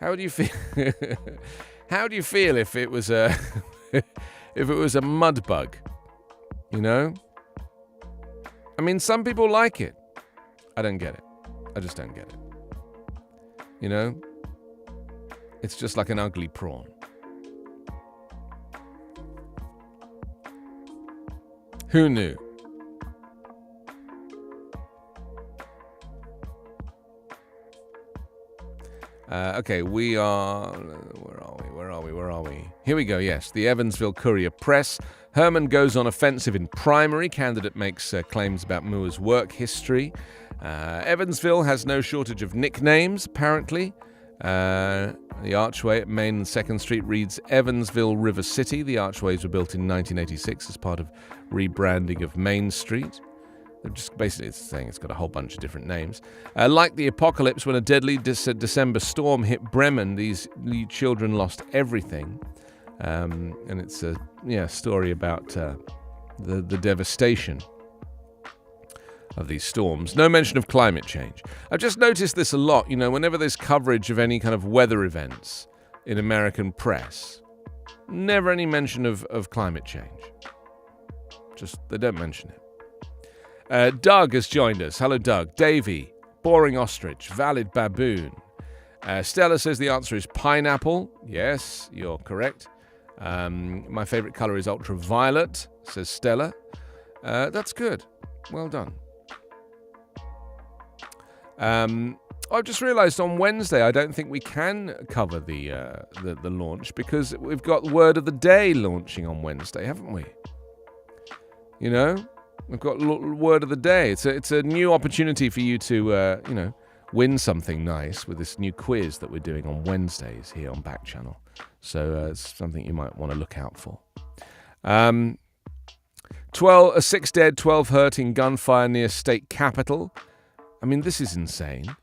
How do you feel? How do you feel if it was a mud bug? You know? I mean, some people like it. I don't get it. I just don't get it. You know? It's just like an ugly prawn. Who knew? Okay, we are... Where are we? Here we go, yes. The Evansville Courier Press. Herman goes on offensive in primary. Candidate makes claims about Moore's work history. Evansville has no shortage of nicknames, apparently. The archway at Main and 2nd Street reads Evansville River City. The archways were built in 1986 as part of rebranding of Main Street. They're just basically saying it's got a whole bunch of different names. Like the apocalypse, when a deadly December storm hit Bremen, these children lost everything. And it's a story about the devastation of these storms. No mention of climate change. I've just noticed this a lot, whenever there's coverage of any kind of weather events in American press, never any mention of climate change. Just, they don't mention it. Doug has joined us. Hello, Doug. Davey, boring ostrich, valid baboon. Stella says the answer is pineapple. Yes, you're correct. My favorite color is ultraviolet, says Stella. That's good. Well done. I've just realized on Wednesday I don't think we can cover the launch because we've got Word of the Day launching on Wednesday, haven't we? We've got Word of the Day. It's a new opportunity for you to win something nice with this new quiz that we're doing on Wednesdays here on Backchannel. So it's something you might want to look out for. 6 dead, 12 hurt in gunfire near state capitol. I mean, this is insane.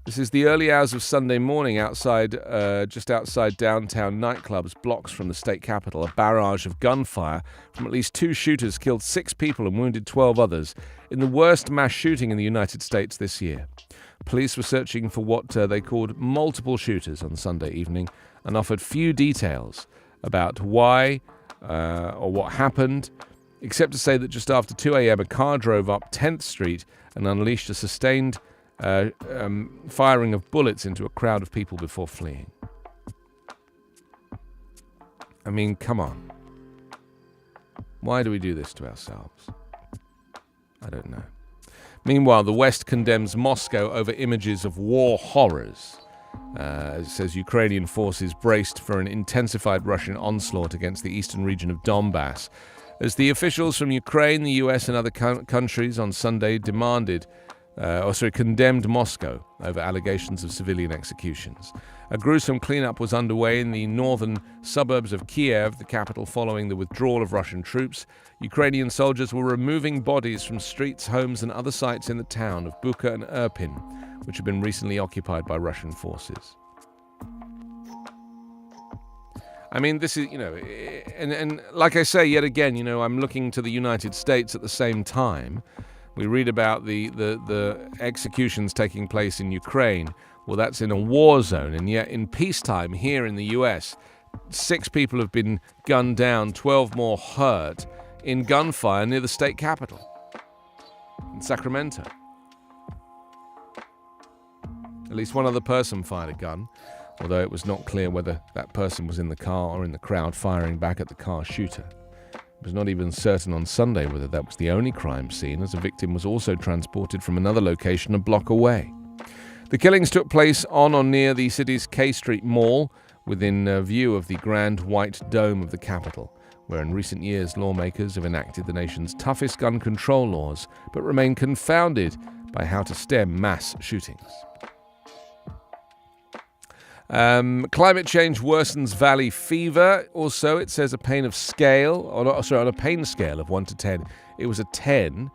This is the early hours of Sunday morning just outside downtown nightclubs, blocks from the state capitol. A barrage of gunfire from at least 2 shooters killed 6 people and wounded 12 others in the worst mass shooting in the United States this year. Police were searching for what they called multiple shooters on Sunday evening and offered few details about why or what happened, except to say that just after 2 a.m. a car drove up 10th Street and unleashed a sustained firing of bullets into a crowd of people before fleeing. I mean, come on. Why do we do this to ourselves? I don't know. Meanwhile, the West condemns Moscow over images of war horrors. It says Ukrainian forces braced for an intensified Russian onslaught against the eastern region of Donbass, as the officials from Ukraine, the US, and other countries on Sunday condemned Moscow over allegations of civilian executions. A gruesome cleanup was underway in the northern suburbs of Kiev, the capital, following the withdrawal of Russian troops. Ukrainian soldiers were removing bodies from streets, homes, and other sites in the town of Bucha and Irpin, which had been recently occupied by Russian forces. I mean, this is, and like I say, yet again, I'm looking to the United States at the same time. We read about the executions taking place in Ukraine. Well, that's in a war zone, and yet in peacetime here in the US, 6 people have been gunned down, 12 more hurt in gunfire near the state capitol in Sacramento. At least one other person fired a gun, although it was not clear whether that person was in the car or in the crowd firing back at the car shooter. It was not even certain on Sunday whether that was the only crime scene, as a victim was also transported from another location a block away. The killings took place on or near the city's K Street Mall, within view of the grand white dome of the Capitol, where in recent years lawmakers have enacted the nation's toughest gun control laws, but remain confounded by how to stem mass shootings. Climate change worsens valley fever. Also, it says on a pain scale of 1 to 10. It was a 10.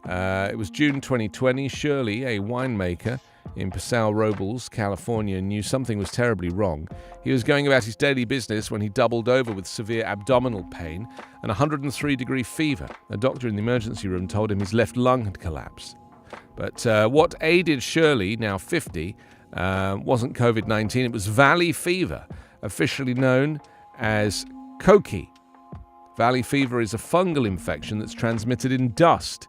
It was June 2020. Shirley, a winemaker in Paso Robles, California, knew something was terribly wrong. He was going about his daily business when he doubled over with severe abdominal pain and 103-degree fever. A doctor in the emergency room told him his left lung had collapsed. But what aided Shirley, now 50, wasn't COVID-19, it was valley fever, officially known as COKI. Valley fever is a fungal infection that's transmitted in dust.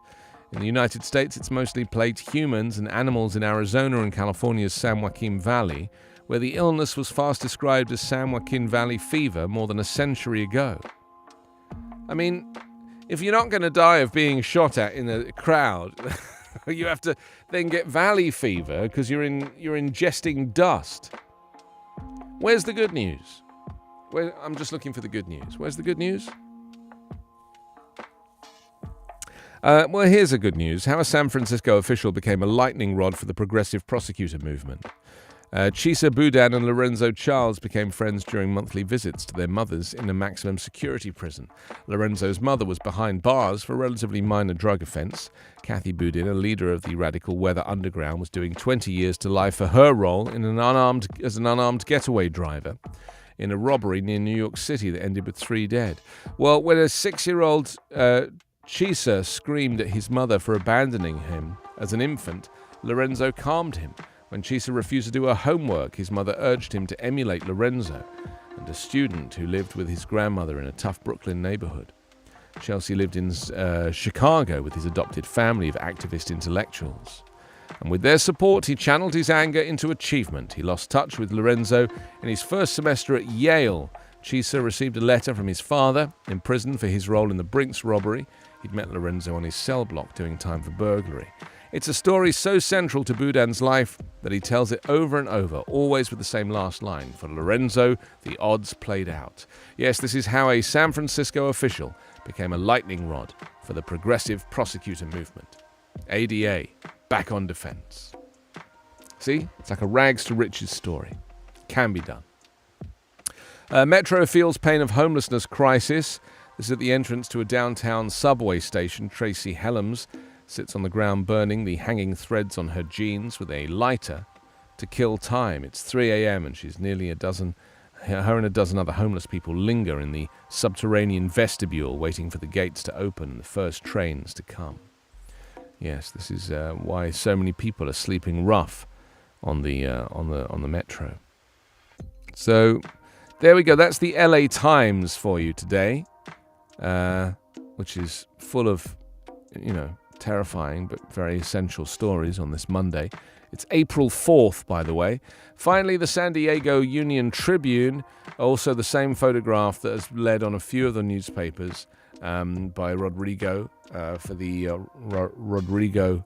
In the United States, it's mostly plagued humans and animals in Arizona and California's San Joaquin Valley, where the illness was first described as San Joaquin Valley fever more than a century ago. I mean, if you're not going to die of being shot at in a crowd, you have to then get valley fever because you're ingesting dust. Where's the good news? I'm just looking for the good news. Where's the good news? Well, here's the good news. How a San Francisco official became a lightning rod for the progressive prosecutor movement. Chisa Boudin and Lorenzo Charles became friends during monthly visits to their mothers in a maximum security prison. Lorenzo's mother was behind bars for a relatively minor drug offense. Kathy Boudin, a leader of the radical Weather Underground, was doing 20 years to life for her role in as an unarmed getaway driver in a robbery near New York City that ended with 3 dead. Well, when a 6-year-old Chisa screamed at his mother for abandoning him as an infant, Lorenzo calmed him. When Chisa refused to do her homework, his mother urged him to emulate Lorenzo and a student who lived with his grandmother in a tough Brooklyn neighborhood. Chelsea lived in Chicago with his adopted family of activist intellectuals. And with their support, he channeled his anger into achievement. He lost touch with Lorenzo in his first semester at Yale. Chisa received a letter from his father, in prison for his role in the Brinks robbery. He'd met Lorenzo on his cell block doing time for burglary. It's a story so central to Boudin's life that he tells it over and over, always with the same last line. For Lorenzo, the odds played out. Yes, this is how a San Francisco official became a lightning rod for the progressive prosecutor movement. ADA, back on defense. See? It's like a rags to riches story. Can be done. Metro feels pain of homelessness crisis. This is at the entrance to a downtown subway station. Tracy Helms sits on the ground burning the hanging threads on her jeans with a lighter to kill time. It's 3 a.m. and she's nearly her and a dozen other homeless people linger in the subterranean vestibule waiting for the gates to open and the first trains to come. Yes, this is why so many people are sleeping rough on the metro. So there we go. That's the LA Times for you today, which is full of, terrifying but very essential stories on this Monday. It's April 4th, by the way. Finally, the San Diego Union Tribune, also the same photograph that has led on a few of the newspapers by Rodrigo for the Rodrigo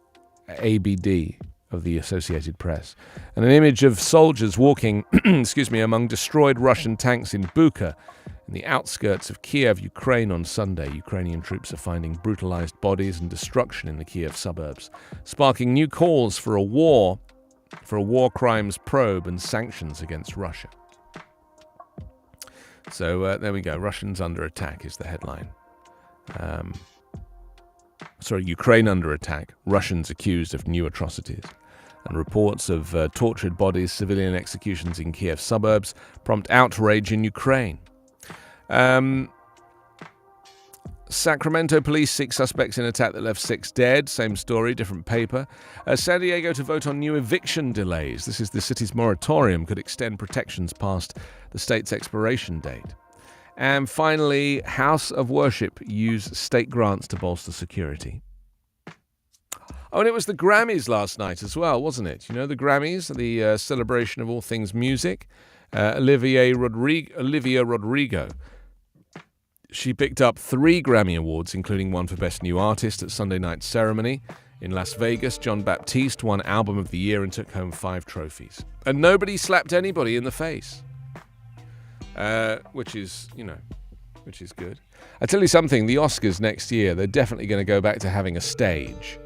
ABD of the Associated Press. And an image of soldiers walking among destroyed Russian tanks in Bucha, in the outskirts of Kiev, Ukraine on Sunday. Ukrainian troops are finding brutalized bodies and destruction in the Kiev suburbs, sparking new calls for a war crimes probe and sanctions against Russia. So there we go. Russians under attack is the headline. Ukraine under attack. Russians accused of new atrocities. And reports of tortured bodies, civilian executions in Kiev suburbs prompt outrage in Ukraine. Sacramento police seek suspects in attack that left 6 dead. Same story, different paper. San Diego to vote on new eviction delays. This is the city's moratorium could extend protections past the state's expiration date. And finally, House of Worship use state grants to bolster security. Oh, and it was the Grammys last night as well, wasn't it? You know, the Grammys, the celebration of all things music. Olivia Rodrigo. She picked up 3 Grammy Awards, including one for Best New Artist at Sunday night's ceremony. In Las Vegas, John Baptiste won Album of the Year and took home 5 trophies. And nobody slapped anybody in the face. Which is good. I tell you something, the Oscars next year, they're definitely going to go back to having a stage.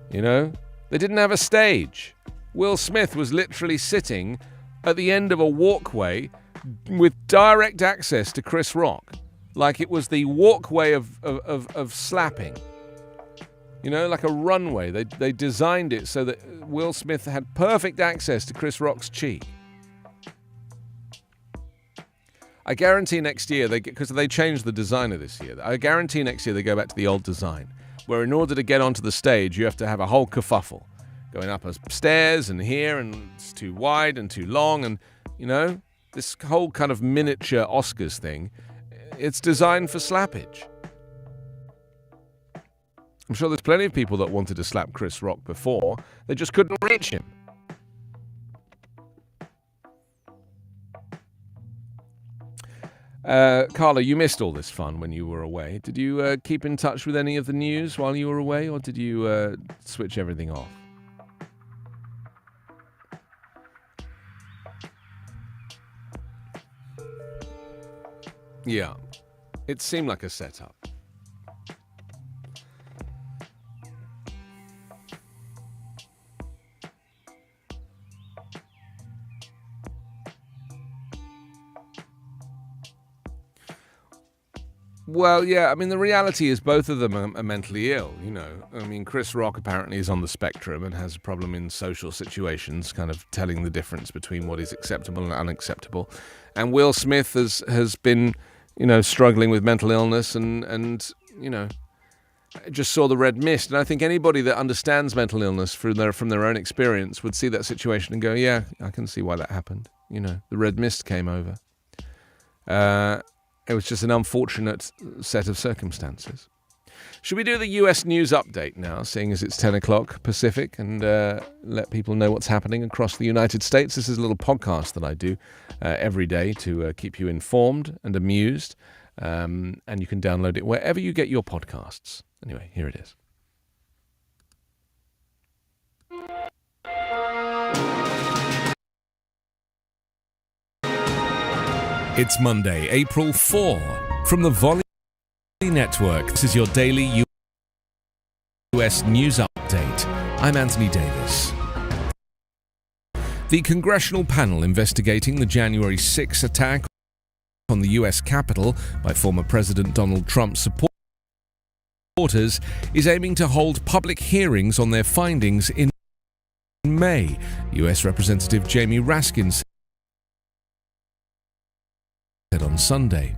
You know? They didn't have a stage. Will Smith was literally sitting at the end of a walkway with direct access to Chris Rock. Like it was the walkway of slapping. You know, like a runway. They designed it so that Will Smith had perfect access to Chris Rock's cheek. I guarantee next year, because they changed the design of this year, I guarantee next year they go back to the old design, where in order to get onto the stage, you have to have a whole kerfuffle. Going up stairs and here, and it's too wide and too long, and, this whole kind of miniature Oscars thing, it's designed for slappage. I'm sure there's plenty of people that wanted to slap Chris Rock before. They just couldn't reach him. Carla, you missed all this fun when you were away. Did you keep in touch with any of the news while you were away, or did you switch everything off? Yeah, it seemed like a setup. Well, yeah, I mean, the reality is both of them are mentally ill, you know. I mean, Chris Rock apparently is on the spectrum and has a problem in social situations, kind of telling the difference between what is acceptable and unacceptable. And Will Smith has been, you know, struggling with mental illness and you know, just saw the red mist. And I think anybody that understands mental illness from their own experience would see that situation and go, yeah, I can see why that happened. You know, the red mist came over. It was just an unfortunate set of circumstances. Should we do the US news update now, seeing as it's 10 o'clock Pacific, and let people know what's happening across the United States? This is a little podcast that I do every day to keep you informed and amused, and you can download it wherever you get your podcasts. Anyway, here it is. It's Monday, April 4, from the Volley Network. This is your daily US news update. I'm Anthony Davis. The congressional panel investigating the January 6 attack on the US Capitol by former President Donald Trump's supporters is aiming to hold public hearings on their findings in May. US Representative Jamie Raskin said on Sunday.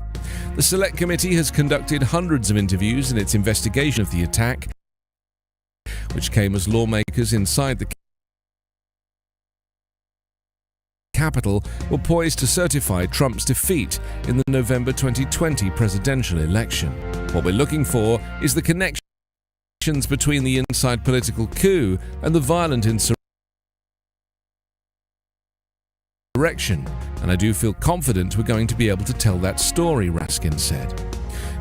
The Select Committee has conducted hundreds of interviews in its investigation of the attack, which came as lawmakers inside the Capitol were poised to certify Trump's defeat in the November 2020 presidential election. What we're looking for is the connections between the inside political coup and the violent insurrection, and I do feel confident we're going to be able to tell that story, Raskin said.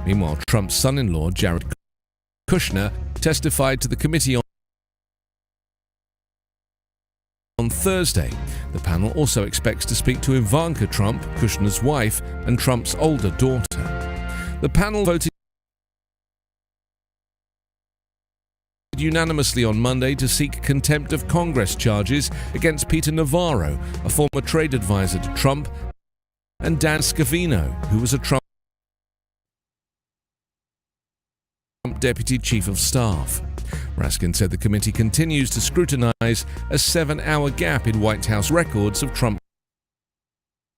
Meanwhile, Trump's son-in-law, Jared Kushner, testified to the committee on Thursday. The panel also expects to speak to Ivanka Trump, Kushner's wife, and Trump's older daughter. The panel voted unanimously on Monday to seek contempt of Congress charges against Peter Navarro, a former trade advisor to Trump, and Dan Scavino, who was a Trump deputy chief of staff. Raskin said the committee continues to scrutinize a 7-hour gap in White House records of Trump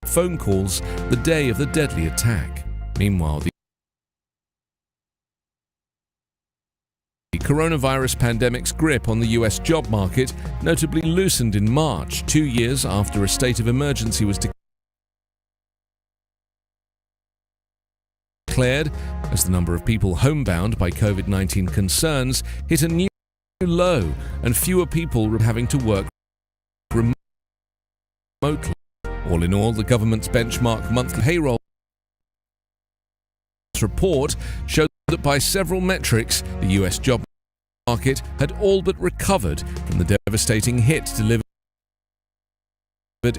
phone calls the day of the deadly attack. Meanwhile, the coronavirus pandemic's grip on the US job market notably loosened in March, 2 years after a state of emergency was declared, as the number of people homebound by COVID-19 concerns hit a new low and fewer people were having to work remotely. All in all, the government's benchmark monthly payroll report showed that by several metrics, the US job market had all but recovered from the devastating hit delivered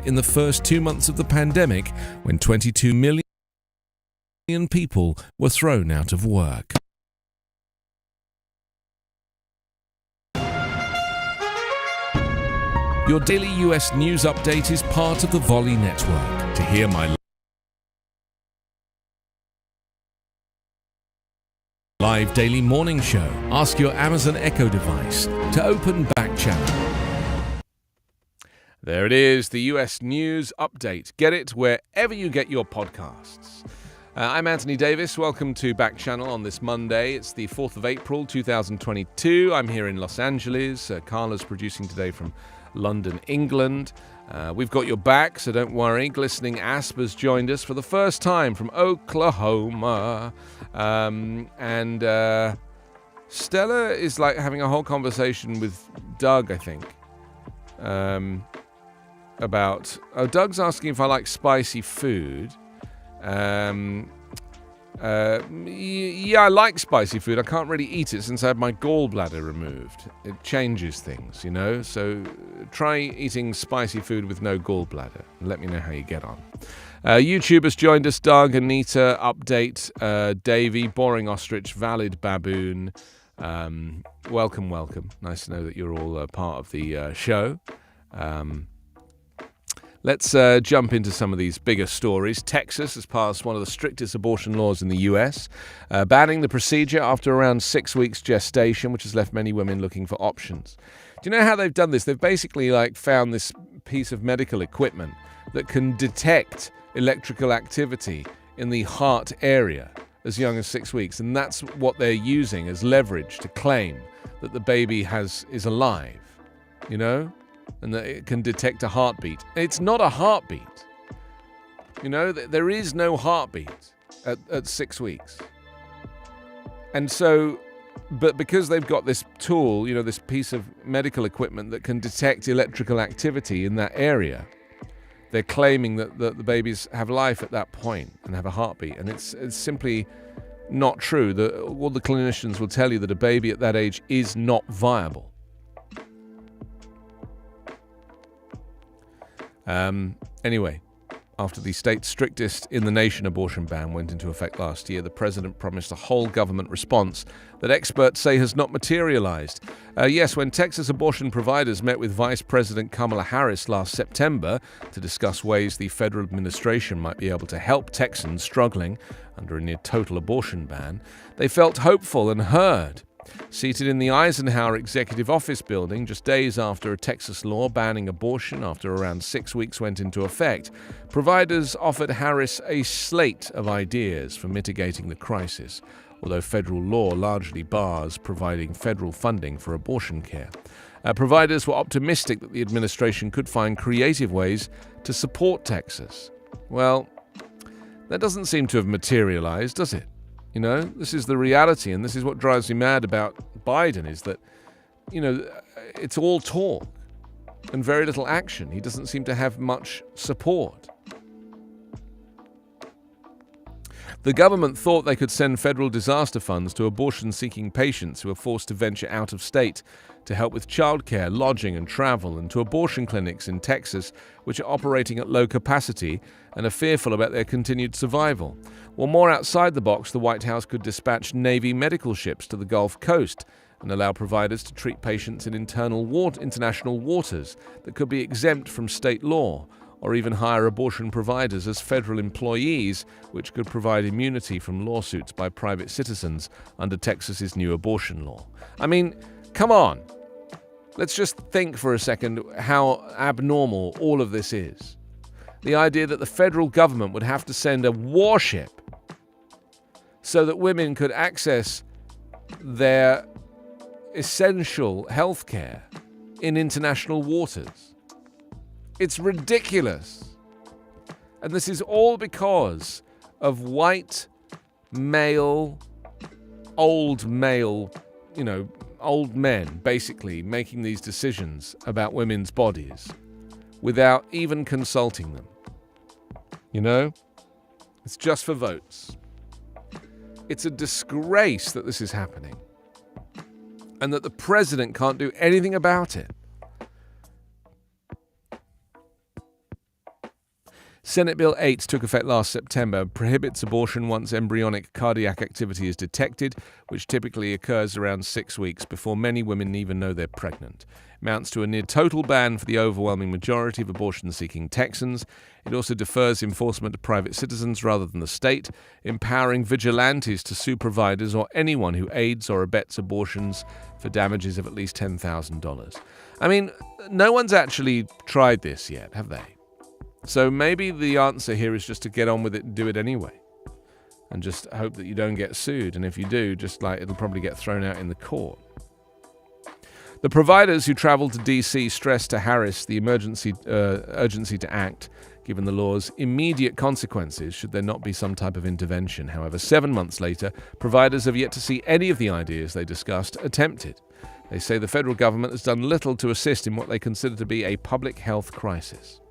in the first 2 months of the pandemic, when 22 million people were thrown out of work. Your daily US news update is part of the Volley Network. To hear my live daily morning show, ask your Amazon Echo device to open Backchannel. There it is, the US News Update. Get it wherever you get your podcasts. I'm Anthony Davis. Welcome to Backchannel on this Monday. It's the 4th of April, 2022. I'm here in Los Angeles. Carla's producing today from London, England. We've got your back, so don't worry. Glistening Asp has joined us for the first time from Oklahoma. Stella is like having a whole conversation with Doug, I think, about... Oh, Doug's asking if I like spicy food. Yeah, I like spicy food. I can't really eat it since I had my gallbladder removed. It changes things, you know? So try eating spicy food with no gallbladder. Let me know how you get on. YouTube has joined us. Doug, Anita, Update, Davey, Boring Ostrich, Valid Baboon. Welcome. Nice to know that you're all part of the show. Let's jump into some of these bigger stories. Texas has passed one of the strictest abortion laws in the US, banning the procedure after around 6 weeks gestation, which has left many women looking for options. Do you know how they've done this? They've basically found this piece of medical equipment that can detect electrical activity in the heart area as young as 6 weeks, and that's what they're using as leverage to claim that the baby is alive, you know? And that it can detect a heartbeat. It's not a heartbeat. You know, there is no heartbeat at 6 weeks. And so, but because they've got this tool, you know, this piece of medical equipment that can detect electrical activity in that area, they're claiming that the babies have life at that point and have a heartbeat. And it's simply not true. All the clinicians will tell you that a baby at that age is not viable. Anyway, after the state's strictest in the nation abortion ban went into effect last year, the president promised a whole government response that experts say has not materialized. Yes, when Texas abortion providers met with Vice President Kamala Harris last September to discuss ways the federal administration might be able to help Texans struggling under a near-total abortion ban, they felt hopeful and heard. Seated in the Eisenhower Executive Office building just days after a Texas law banning abortion after around 6 weeks went into effect, providers offered Harris a slate of ideas for mitigating the crisis, although federal law largely bars providing federal funding for abortion care. Providers were optimistic that the administration could find creative ways to support Texas. Well, that doesn't seem to have materialized, does it? You know, this is the reality, and this is what drives me mad about Biden, is that, you know, it's all talk and very little action. He doesn't seem to have much support. The government thought they could send federal disaster funds to abortion-seeking patients who are forced to venture out of state to help with childcare, lodging and travel, and to abortion clinics in Texas which are operating at low capacity and are fearful about their continued survival. Well, more outside the box, the White House could dispatch Navy medical ships to the Gulf Coast and allow providers to treat patients in international waters that could be exempt from state law, or even hire abortion providers as federal employees, which could provide immunity from lawsuits by private citizens under Texas's new abortion law. I mean, come on. Let's just think for a second how abnormal all of this is. The idea that the federal government would have to send a warship so that women could access their essential health care in international waters. It's ridiculous. And this is all because of white, male, old men basically making these decisions about women's bodies without even consulting them. You know? It's just for votes. It's a disgrace that this is happening and that the president can't do anything about it. Senate Bill 8 took effect last September, prohibits abortion once embryonic cardiac activity is detected, which typically occurs around 6 weeks before many women even know they're pregnant. It amounts to a near-total ban for the overwhelming majority of abortion-seeking Texans. It also defers enforcement to private citizens rather than the state, empowering vigilantes to sue providers or anyone who aids or abets abortions for damages of at least $10,000. I mean, no one's actually tried this yet, have they? So maybe the answer here is just to get on with it and do it anyway. And just hope that you don't get sued. And if you do, it'll probably get thrown out in the court. The providers who traveled to D.C. stressed to Harris the urgency to act, given the law's immediate consequences should there not be some type of intervention. However, 7 months later, providers have yet to see any of the ideas they discussed attempted. They say the federal government has done little to assist in what they consider to be a public health crisis.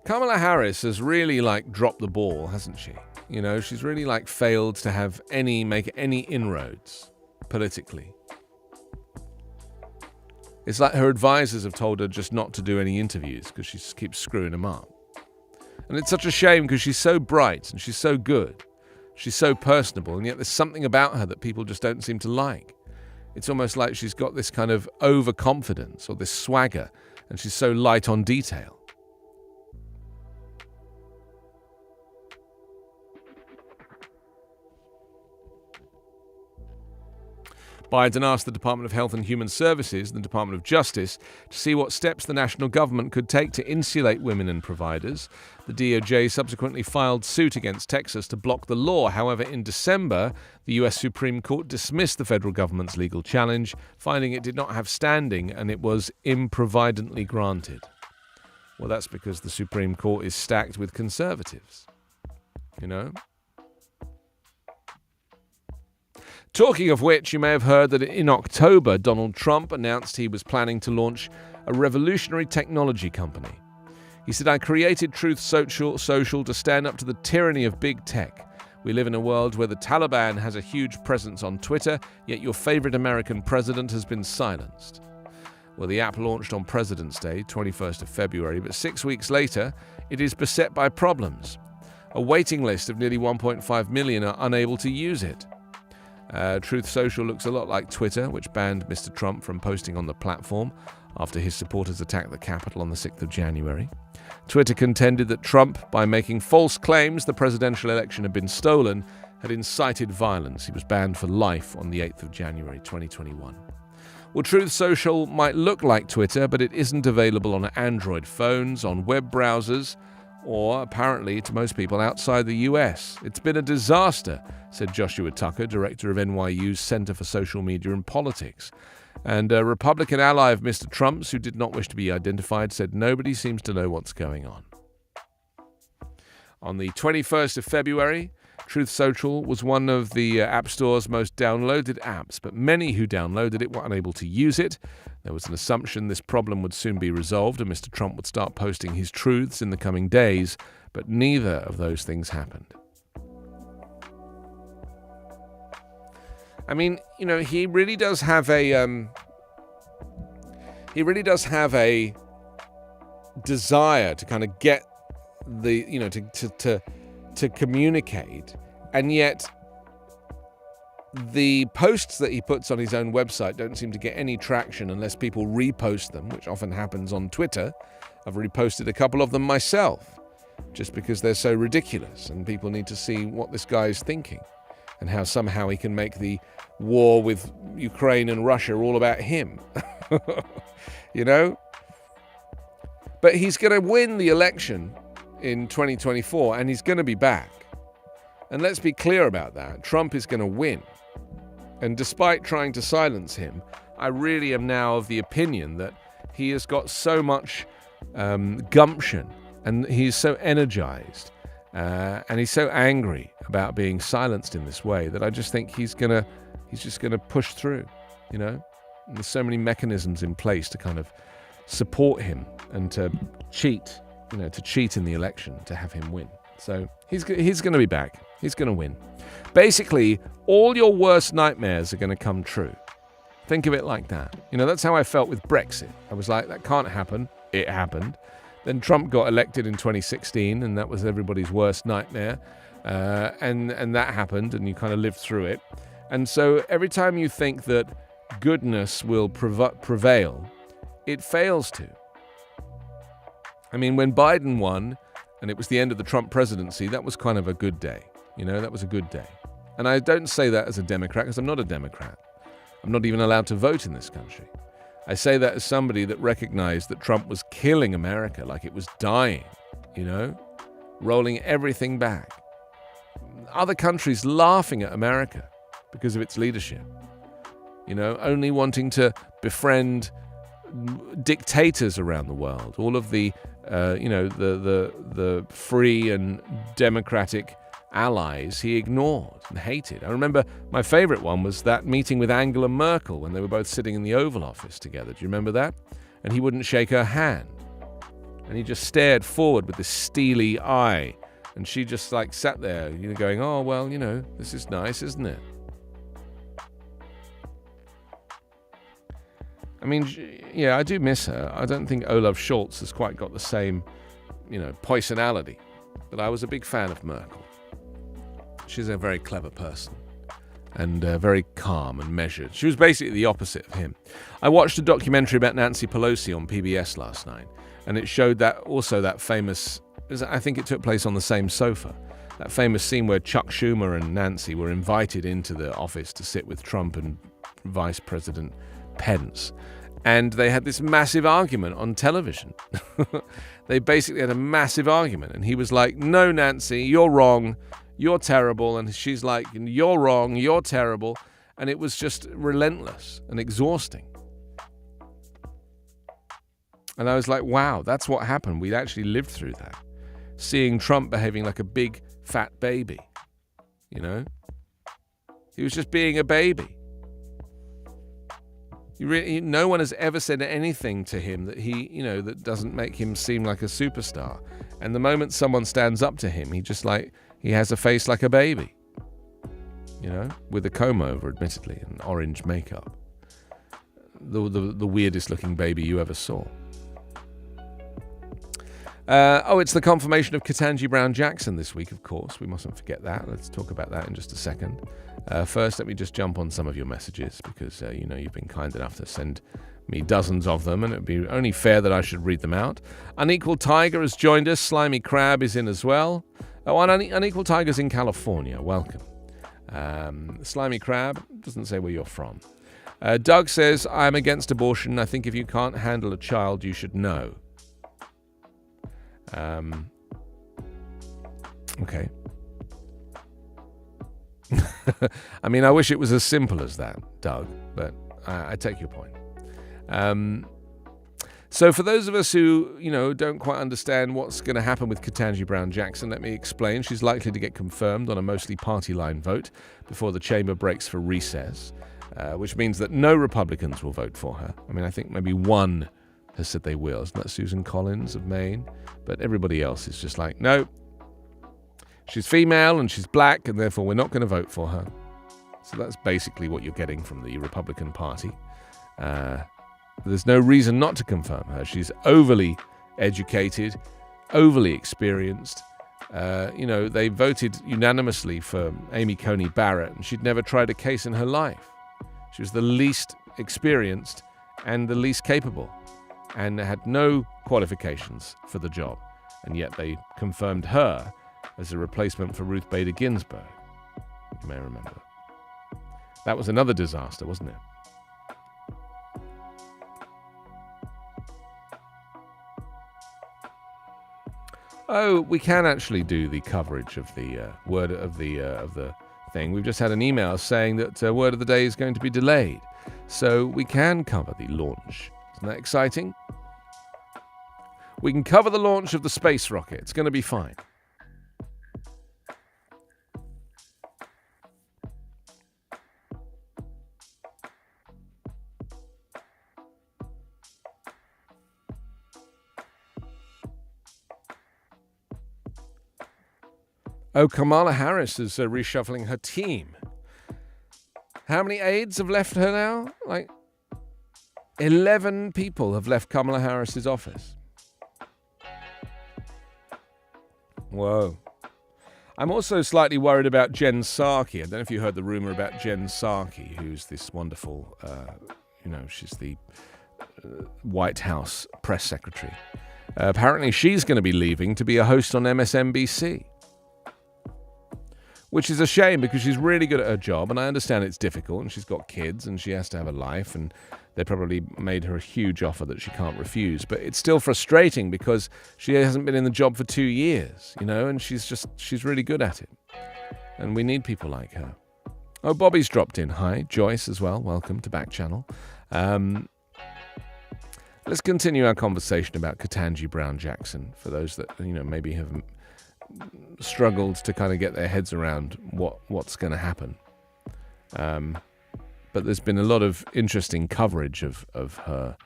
Kamala Harris has really dropped the ball, hasn't she? She's really failed to make any inroads politically. It's like her advisors have told her just not to do any interviews because she just keeps screwing them up. And it's such a shame because she's so bright and she's so good. She's so personable, and yet there's something about her that people just don't seem to like. It's almost like she's got this kind of overconfidence or this swagger, and she's so light on detail. Biden asked the Department of Health and Human Services and the Department of Justice to see what steps the national government could take to insulate women and providers. The DOJ subsequently filed suit against Texas to block the law. However, in December, the U.S. Supreme Court dismissed the federal government's legal challenge, finding it did not have standing and it was improvidently granted. Well, that's because the Supreme Court is stacked with conservatives. Talking of which, you may have heard that in October, Donald Trump announced he was planning to launch a revolutionary technology company. He said, "I created Truth Social to stand up to the tyranny of big tech. We live in a world where the Taliban has a huge presence on Twitter, yet your favorite American president has been silenced." Well, the app launched on President's Day, 21st of February, but 6 weeks later, it is beset by problems. A waiting list of nearly 1.5 million are unable to use it. Truth Social looks a lot like Twitter, which banned Mr. Trump from posting on the platform after his supporters attacked the Capitol on the 6th of January. Twitter contended that Trump, by making false claims the presidential election had been stolen, had incited violence. He was banned for life on the 8th of January 2021. Well, Truth Social might look like Twitter, but it isn't available on Android phones, on web browsers, or apparently to most people outside the US. It's been a disaster, said Joshua Tucker, director of NYU's Center for Social Media and Politics. And a Republican ally of Mr. Trump's, who did not wish to be identified, said nobody seems to know what's going on. On the 21st of February, Truth Social was one of the App Store's most downloaded apps, but many who downloaded it were unable to use it. There was an assumption this problem would soon be resolved and Mr. Trump would start posting his truths in the coming days, but neither of those things happened. I mean, he really does have a desire to kind of get the, to communicate, and yet the posts that he puts on his own website don't seem to get any traction unless people repost them, which often happens on Twitter. I've reposted a couple of them myself, just because they're so ridiculous and people need to see what this guy is thinking and how somehow he can make the war with Ukraine and Russia all about him. But he's going to win the election in 2024 and he's going to be back. And let's be clear about that. Trump is going to win. And despite trying to silence him, I really am now of the opinion that he has got so much gumption and he's so energized and he's so angry about being silenced in this way that I just think he's just going to push through, And there's so many mechanisms in place to kind of support him and to cheat, to cheat in the election, to have him win. So he's going to be back. He's going to win. Basically, all your worst nightmares are going to come true. Think of it like that. That's how I felt with Brexit. I was like, that can't happen. It happened. Then Trump got elected in 2016, and that was everybody's worst nightmare. And that happened, and you kind of lived through it. And so every time you think that goodness will prevail, it fails to. I mean, when Biden won, and it was the end of the Trump presidency, that was kind of a good day. That was a good day. And I don't say that as a Democrat, because I'm not a Democrat. I'm not even allowed to vote in this country. I say that as somebody that recognized that Trump was killing America like it was dying, rolling everything back. Other countries laughing at America because of its leadership, only wanting to befriend dictators around the world, all of the the free and democratic allies he ignored and hated. I remember my favorite one was that meeting with Angela Merkel when they were both sitting in the Oval Office together. Do you remember that? And he wouldn't shake her hand. And he just stared forward with this steely eye. And she just like sat there, going, oh, well, this is nice, isn't it? I mean, yeah, I do miss her. I don't think Olaf Scholz has quite got the same, poisonality. But I was a big fan of Merkel. She's a very clever person and very calm and measured. She was basically the opposite of him. I watched a documentary about Nancy Pelosi on PBS last night, and it showed that famous, I think it took place on the same sofa, that famous scene where Chuck Schumer and Nancy were invited into the office to sit with Trump and Vice President Pence. And they had this massive argument on television. They basically had a massive argument, and he was like, no, Nancy, you're wrong. You're terrible. And she's like, you're wrong, you're terrible. And it was just relentless and exhausting. And I was like, wow, that's what happened. We actually lived through that. Seeing Trump behaving like a big, fat baby. He was just being a baby. No one has ever said anything to him that that doesn't make him seem like a superstar. And the moment someone stands up to him, he has a face like a baby. With a comb over, admittedly, and orange makeup. The weirdest looking baby you ever saw. It's the confirmation of Ketanji Brown Jackson this week, of course. We mustn't forget that. Let's talk about that in just a second. First, let me just jump on some of your messages because, you've been kind enough to send me dozens of them, and it would be only fair that I should read them out. Unequal Tiger has joined us. Slimy Crab is in as well. Oh, and Unequal Tiger's in California. Welcome. Slimy Crab doesn't say where you're from. Doug says, I'm against abortion. I think if you can't handle a child, you should know. Okay. I mean, I wish it was as simple as that, Doug, but I take your point. So for those of us who, don't quite understand what's going to happen with Ketanji Brown Jackson, let me explain. She's likely to get confirmed on a mostly party line vote before the chamber breaks for recess, which means that no Republicans will vote for her. I mean, I think maybe one has said they will. Isn't that Susan Collins of Maine? But everybody else is just like, no, she's female and she's black, and therefore we're not going to vote for her. So that's basically what you're getting from the Republican Party. There's no reason not to confirm her. She's overly educated, overly experienced. They voted unanimously for Amy Coney Barrett, and she'd never tried a case in her life. She was the least experienced and the least capable, and had no qualifications for the job. And yet they confirmed her as a replacement for Ruth Bader Ginsburg. You may remember. That was another disaster, wasn't it? Oh, we can actually do the coverage of the word of the thing. We've just had an email saying that word of the day is going to be delayed, so we can cover the launch. Isn't that exciting? We can cover the launch of the space rocket. It's going to be fine. Oh, Kamala Harris is reshuffling her team. How many aides have left her now? 11 people have left Kamala Harris's office. Whoa. I'm also slightly worried about Jen Psaki. I don't know if you heard the rumor about Jen Psaki, who's this wonderful, she's the White House press secretary. Apparently she's going to be leaving to be a host on MSNBC. Which is a shame because she's really good at her job, and I understand it's difficult, and she's got kids, and she has to have a life, and they probably made her a huge offer that she can't refuse. But it's still frustrating because she hasn't been in the job for 2 years, and she's really good at it. And we need people like her. Oh, Bobby's dropped in. Hi. Joyce as well. Welcome to Backchannel. let's continue our conversation about Ketanji Brown Jackson, for those that, maybe have struggled to kind of get their heads around what's going to happen. But there's been a lot of interesting coverage of her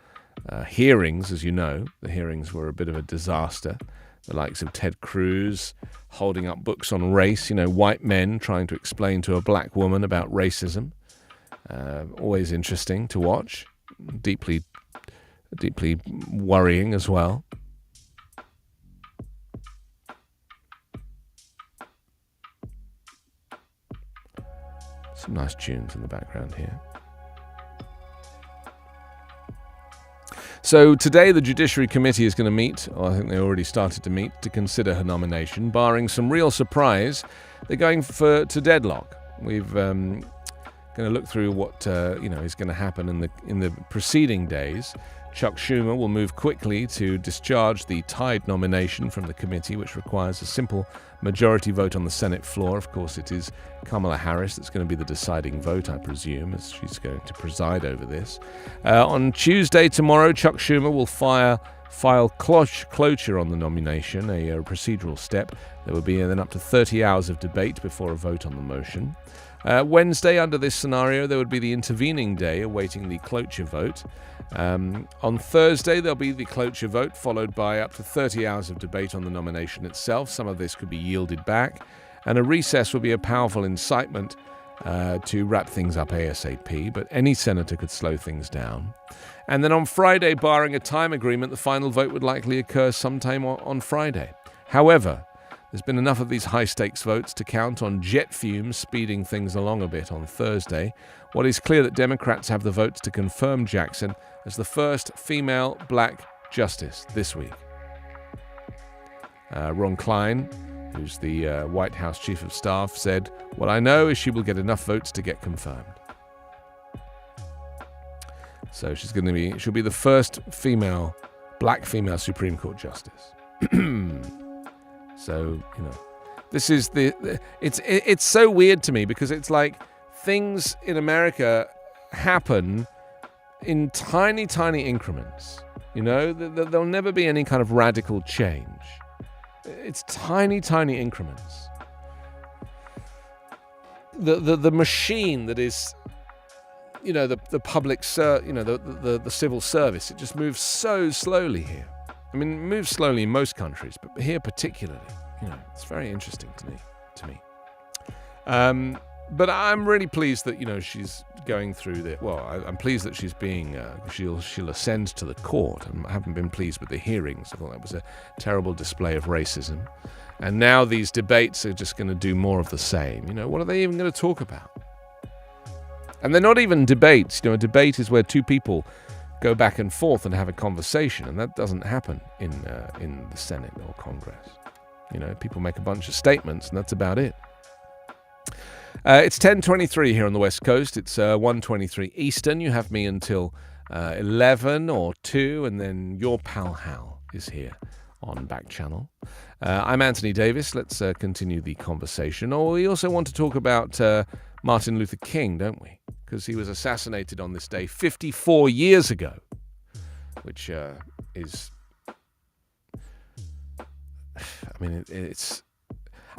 hearings. As you know, the hearings were a bit of a disaster. The likes of Ted Cruz holding up books on race, white men trying to explain to a black woman about racism. Always interesting to watch. Deeply worrying as well. Some nice tunes in the background here. So today the Judiciary Committee is going to meet, or I think they already started to meet, to consider her nomination. Barring some real surprise, they're going to deadlock. We've going to look through what is going to happen in the preceding days. Chuck Schumer will move quickly to discharge the tied nomination from the committee, which requires a simple majority vote on the Senate floor. Of course, it is Kamala Harris that's going to be the deciding vote, I presume, as she's going to preside over this. On Tuesday, tomorrow, Chuck Schumer will file cloture on the nomination, a procedural step. There will be then up to 30 hours of debate before a vote on the motion. Wednesday, under this scenario, there would be the intervening day awaiting the cloture vote. On Thursday, there'll be the cloture vote, followed by up to 30 hours of debate on the nomination itself. Some of this could be yielded back. And a recess will be a powerful incitement to wrap things up ASAP, but any senator could slow things down. And then on Friday, barring a time agreement, the final vote would likely occur sometime on Friday. However, there's been enough of these high-stakes votes to count on jet fumes speeding things along a bit on Thursday. What is clear that Democrats have the votes to confirm Jackson as the first female black justice this week. Ron Klein, who's the White House Chief of Staff, said, "What I know is she will get enough votes to get confirmed." So she'll be the first black female Supreme Court justice. So, this is it's so weird to me, because it's like things in America happen in tiny, tiny increments. There'll never be any kind of radical change. It's tiny, tiny increments. The machine that is, the public, the civil service, it just moves so slowly here. I mean, it moves slowly in most countries, but here particularly, it's very interesting to me. But I'm really pleased that, she's going through I'm pleased that she's being, she'll ascend to the court. I haven't been pleased with the hearings. I thought that was a terrible display of racism. And now these debates are just going to do more of the same. What are they even going to talk about? And they're not even debates. A debate is where two people go back and forth and have a conversation, and that doesn't happen in the Senate or Congress. People make a bunch of statements, and that's about it. It's 10:23 here on the West Coast. It's 1:23 Eastern. You have me until 11 or 2, and then your pal Hal is here on Backchannel. I'm Anthony Davis. Let's continue the conversation. We also want to talk about Martin Luther King, don't we? Because he was assassinated on this day 54 years ago, which is... it's...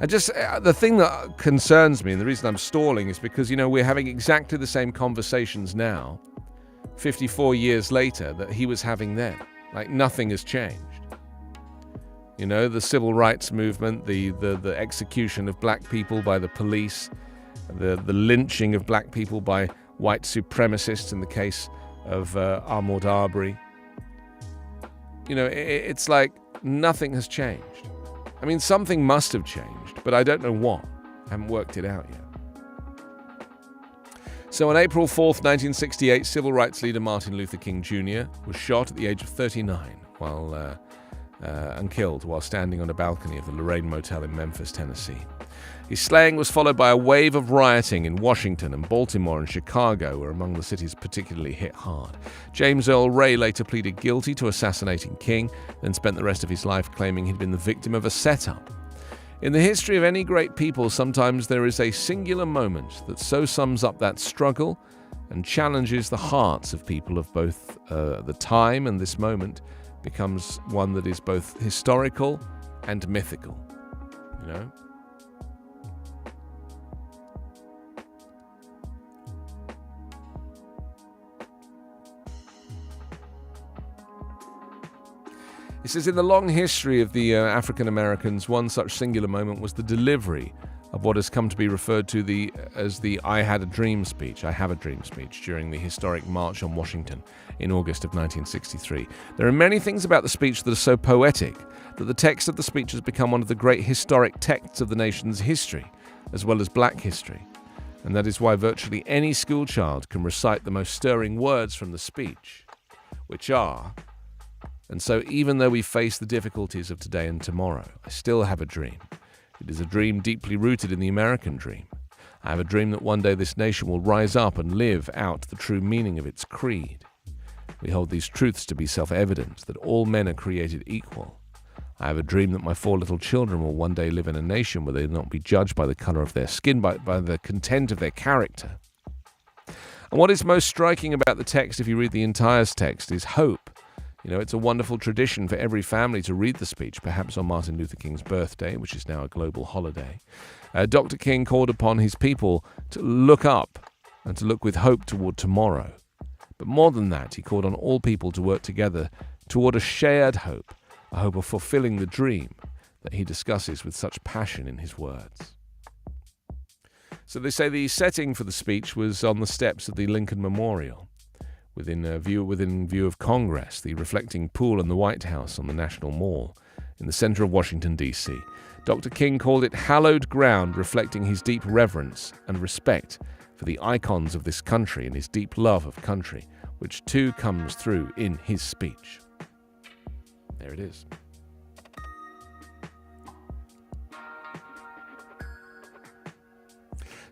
the thing that concerns me, and the reason I'm stalling, is because, we're having exactly the same conversations now, 54 years later, that he was having then. Like, nothing has changed. The civil rights movement, the execution of black people by the police, the lynching of black people by white supremacists in the case of Ahmaud Arbery. It's like nothing has changed. I mean, something must have changed, but I don't know what. I haven't worked it out yet. So on April 4th, 1968, civil rights leader Martin Luther King Jr. was shot at the age of 39 and killed while standing on a balcony of the Lorraine Motel in Memphis, Tennessee. His slaying was followed by a wave of rioting in Washington, and Baltimore and Chicago were among the cities particularly hit hard. James Earl Ray later pleaded guilty to assassinating King, then spent the rest of his life claiming he'd been the victim of a setup. In the history of any great people, sometimes there is a singular moment that so sums up that struggle and challenges the hearts of people of both the time and this moment, becomes one that is both historical and mythical, you know? It says, in the long history of the African Americans, one such singular moment was the delivery of what has come to be referred to as the I Had a Dream speech, I Have a Dream speech, during the historic March on Washington in August of 1963. There are many things about the speech that are so poetic that the text of the speech has become one of the great historic texts of the nation's history, as well as black history. And that is why virtually any schoolchild can recite the most stirring words from the speech, which are, and so even though we face the difficulties of today and tomorrow, I still have a dream. It is a dream deeply rooted in the American dream. I have a dream that one day this nation will rise up and live out the true meaning of its creed. We hold these truths to be self-evident, that all men are created equal. I have a dream that my 4 little children will one day live in a nation where they will not be judged by the color of their skin, but by the content of their character. And what is most striking about the text, if you read the entire text, is hope. You know, it's a wonderful tradition for every family to read the speech, perhaps on Martin Luther King's birthday, which is now a global holiday. Dr. King called upon his people to look up and to look with hope toward tomorrow. But more than that, he called on all people to work together toward a shared hope, a hope of fulfilling the dream that he discusses with such passion in his words. So they say the setting for the speech was on the steps of the Lincoln Memorial, within view of Congress, the reflecting pool in the White House on the National Mall, in the center of Washington, D.C. Dr. King called it hallowed ground, reflecting his deep reverence and respect for the icons of this country and his deep love of country, which too comes through in his speech. There it is.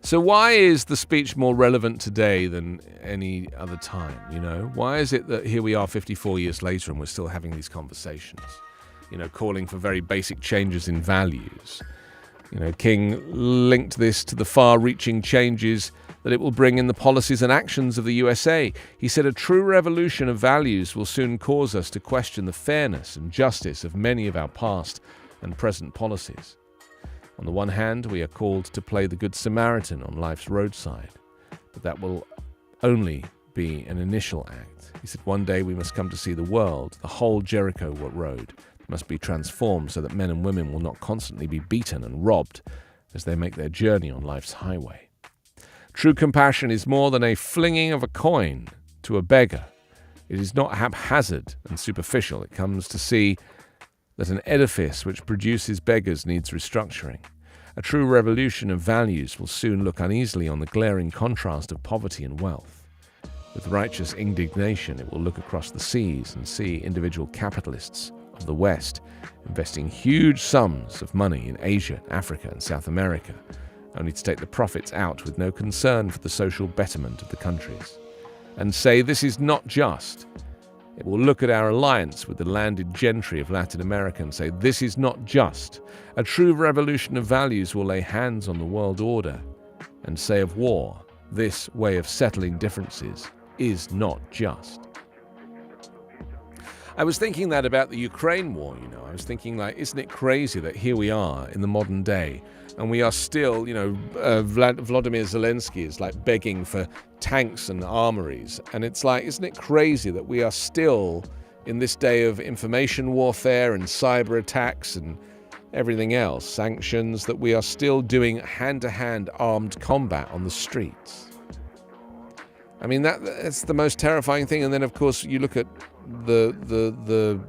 So why is the speech more relevant today than any other time, you know? Why is it that here we are 54 years later and we're still having these conversations, you know, calling for very basic changes in values? You know, King linked this to the far-reaching changes that it will bring in the policies and actions of the USA. He said a true revolution of values will soon cause us to question the fairness and justice of many of our past and present policies. On the one hand, we are called to play the Good Samaritan on life's roadside, but that will only be an initial act. He said one day we must come to see the world, the whole Jericho road must be transformed so that men and women will not constantly be beaten and robbed as they make their journey on life's highway. True compassion is more than a flinging of a coin to a beggar. It is not haphazard and superficial. It comes to see that an edifice which produces beggars needs restructuring. A true revolution of values will soon look uneasily on the glaring contrast of poverty and wealth. With righteous indignation, it will look across the seas and see individual capitalists of the West investing huge sums of money in Asia, Africa, and South America, only to take the profits out with no concern for the social betterment of the countries, and say this is not just. It will look at our alliance with the landed gentry of Latin America and say, this is not just. A true revolution of values will lay hands on the world order and say of war, this way of settling differences is not just. I was thinking that about the Ukraine war, you know. I was thinking, like, isn't it crazy that here we are in the modern day and we are still, you know, Vladimir Zelensky is like begging for tanks and armories. And it's like, isn't it crazy that we are still in this day of information warfare and cyber attacks and everything else, sanctions, that we are still doing hand-to-hand armed combat on the streets? I mean, that's the most terrifying thing. And then, of course, you look at the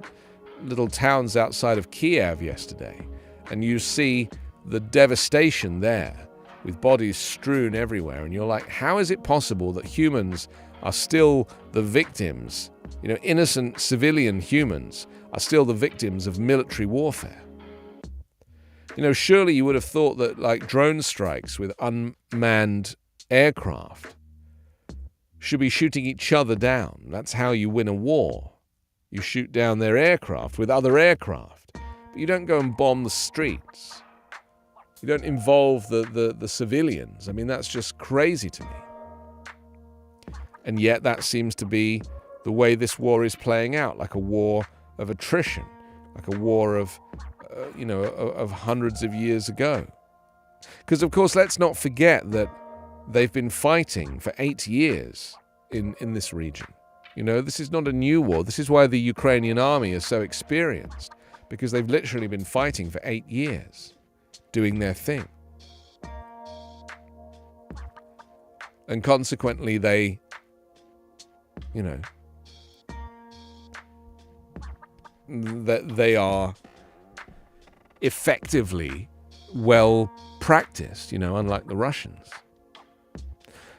little towns outside of Kiev yesterday, and you see the devastation there with bodies strewn everywhere. And you're like, how is it possible that humans are still the victims, you know, innocent civilian humans are still the victims of military warfare? You know, surely you would have thought that, like, drone strikes with unmanned aircraft should be shooting each other down. That's how you win a war. You shoot down their aircraft with other aircraft. But you don't go and bomb the streets. You don't involve the civilians. I mean, that's just crazy to me. And yet that seems to be the way this war is playing out, like a war of attrition, like a war of, of hundreds of years ago. Because, of course, let's not forget that they've been fighting for 8 years in this region. This is not a new war. This is why the Ukrainian army is so experienced, because they've literally been fighting for 8 years, doing their thing. And consequently, they are effectively well practiced, unlike the Russians.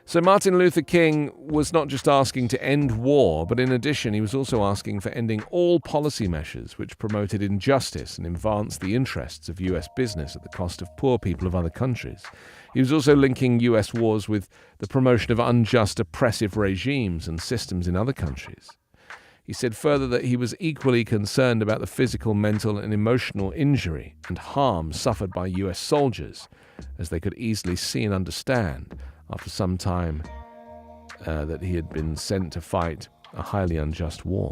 So Martin Luther King was not just asking to end war, but in addition, he was also asking for ending all policy measures which promoted injustice and advanced the interests of US business at the cost of poor people of other countries. He was also linking US wars with the promotion of unjust, oppressive regimes and systems in other countries. He said further that he was equally concerned about the physical, mental, and emotional injury and harm suffered by US soldiers, as they could easily see and understand after some time that he had been sent to fight a highly unjust war.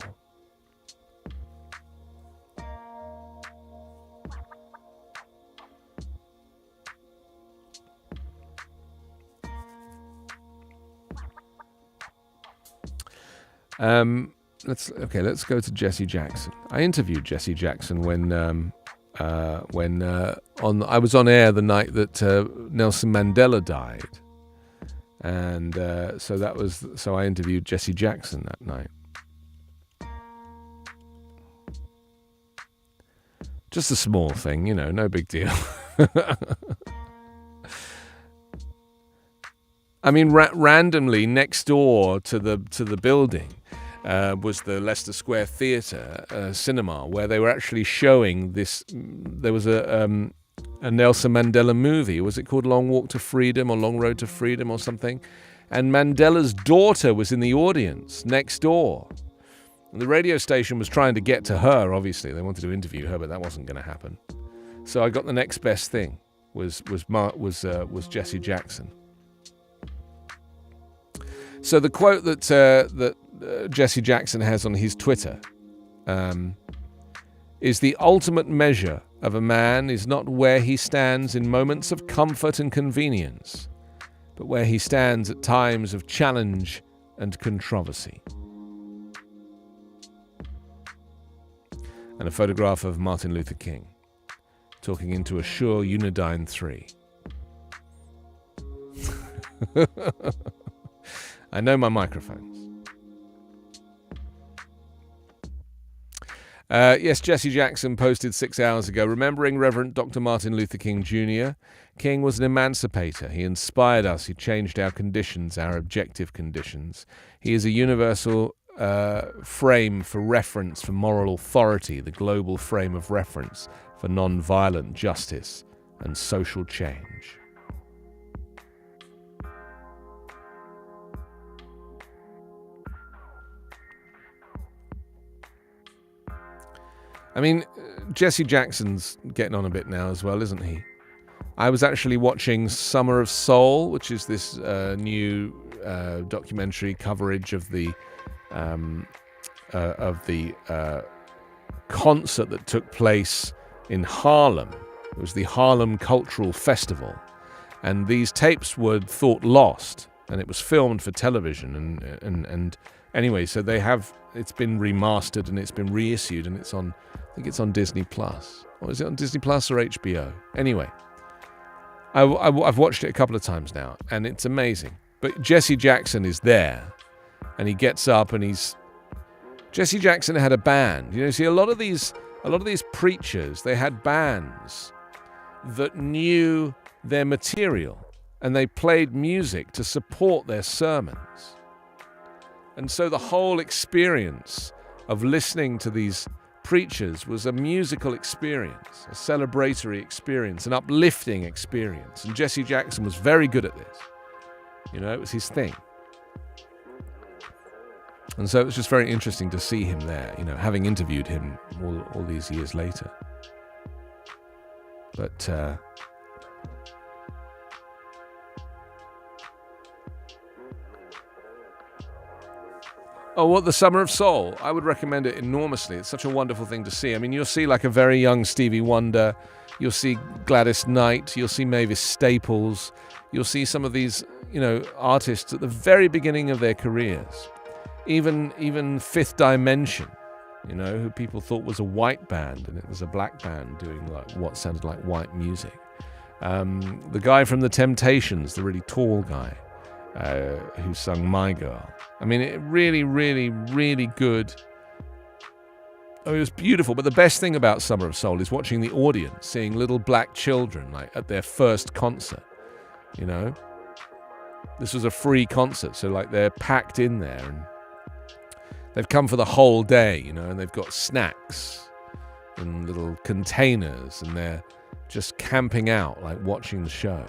Let's go to Jesse Jackson. I interviewed Jesse Jackson when I was on air the night that Nelson Mandela died. And so I interviewed Jesse Jackson that night. Just a small thing, no big deal. I mean, randomly next door to the building was the Leicester Square Theatre cinema, where they were actually showing this. There was a Nelson Mandela movie. Was it called Long Walk to Freedom or Long Road to Freedom or something? And Mandela's daughter was in the audience next door. And the radio station was trying to get to her, obviously. They wanted to interview her, but that wasn't going to happen. So I got the next best thing, was Jesse Jackson. So the quote that Jesse Jackson has on his Twitter is, "The ultimate measure of a man is not where he stands in moments of comfort and convenience, but where he stands at times of challenge and controversy." And a photograph of Martin Luther King talking into a Shure Unidyne 3. I know my microphones. Yes, Jesse Jackson posted 6 hours ago, remembering Reverend Dr. Martin Luther King Jr. King was an emancipator. He inspired us. He changed our conditions, our objective conditions. He is a universal frame for reference for moral authority, the global frame of reference for non-violent justice and social change. I mean, Jesse Jackson's getting on a bit now as well, isn't he? I was actually watching Summer of Soul, which is this new documentary coverage of the concert that took place in Harlem. It was the Harlem Cultural Festival, and these tapes were thought lost, and it was filmed for television. And anyway, so it's been remastered and it's been reissued, and it's on. I think it's on Disney Plus. Or is it on Disney Plus or HBO? Anyway, I've watched it a couple of times now, and it's amazing. But Jesse Jackson is there, and he gets up, and Jesse Jackson had a band. See, a lot of these preachers, they had bands that knew their material, and they played music to support their sermons. And so the whole experience of listening to these preachers was a musical experience, a celebratory experience, an uplifting experience. And Jesse Jackson was very good at this. It was his thing. And so it was just very interesting to see him there, having interviewed him all these years later. But Oh, what, the Summer of Soul? I would recommend it enormously. It's such a wonderful thing to see. I mean, you'll see like a very young Stevie Wonder. You'll see Gladys Knight. You'll see Mavis Staples. You'll see some of these, artists at the very beginning of their careers. Even Fifth Dimension, who people thought was a white band, and it was a black band doing like what sounded like white music. The guy from The Temptations, the really tall guy, who sung My Girl. I mean, it really, really, really good. Oh, it was beautiful. But the best thing about Summer of Soul is watching the audience, seeing little black children like at their first concert. This was a free concert, so like they're packed in there, and they've come for the whole day, and they've got snacks in little containers, and they're just camping out, like watching the show.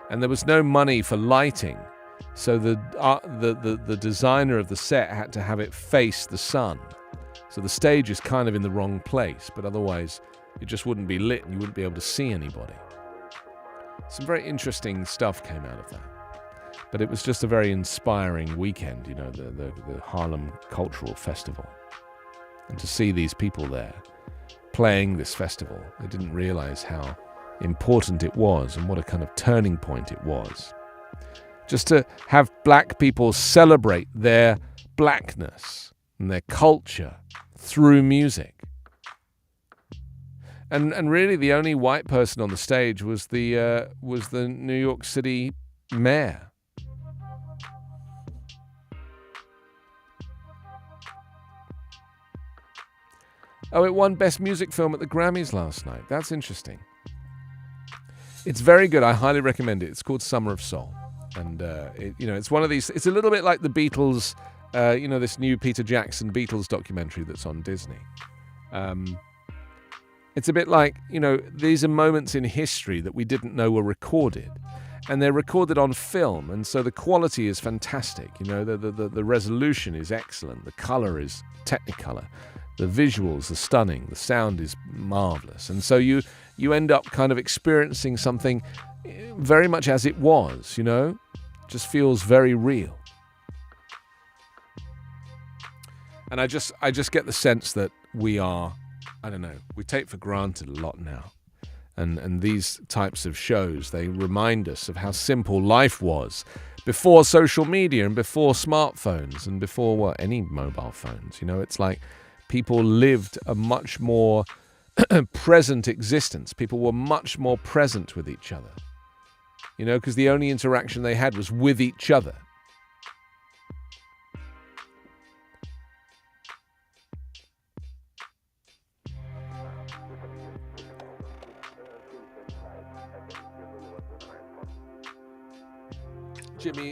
And there was no money for lighting, so the designer of the set had to have it face the sun. So the stage is kind of in the wrong place, but otherwise it just wouldn't be lit and you wouldn't be able to see anybody. Some very interesting stuff came out of that. But it was just a very inspiring weekend, the Harlem Cultural Festival. And to see these people there playing this festival, they didn't realize how important it was and what a kind of turning point it was. Just to have black people celebrate their blackness and their culture through music. And really the only white person on the stage was the New York City mayor. Oh, it won Best Music Film at the Grammys last night. That's interesting. It's very good. I highly recommend it. It's called Summer of Soul. And, it's one of these... It's a little bit like the Beatles, this new Peter Jackson Beatles documentary that's on Disney. It's a bit like, these are moments in history that we didn't know were recorded. And they're recorded on film, and so the quality is fantastic. The resolution is excellent. The color is Technicolor. The visuals are stunning. The sound is marvelous. And so you end up kind of experiencing something very much as it was, Just feels very real. And I just get the sense that we are, we take for granted a lot now. And these types of shows, they remind us of how simple life was before social media and before smartphones and before, any mobile phones. It's like people lived a much more present existence. People were much more present with each other. Because the only interaction they had was with each other.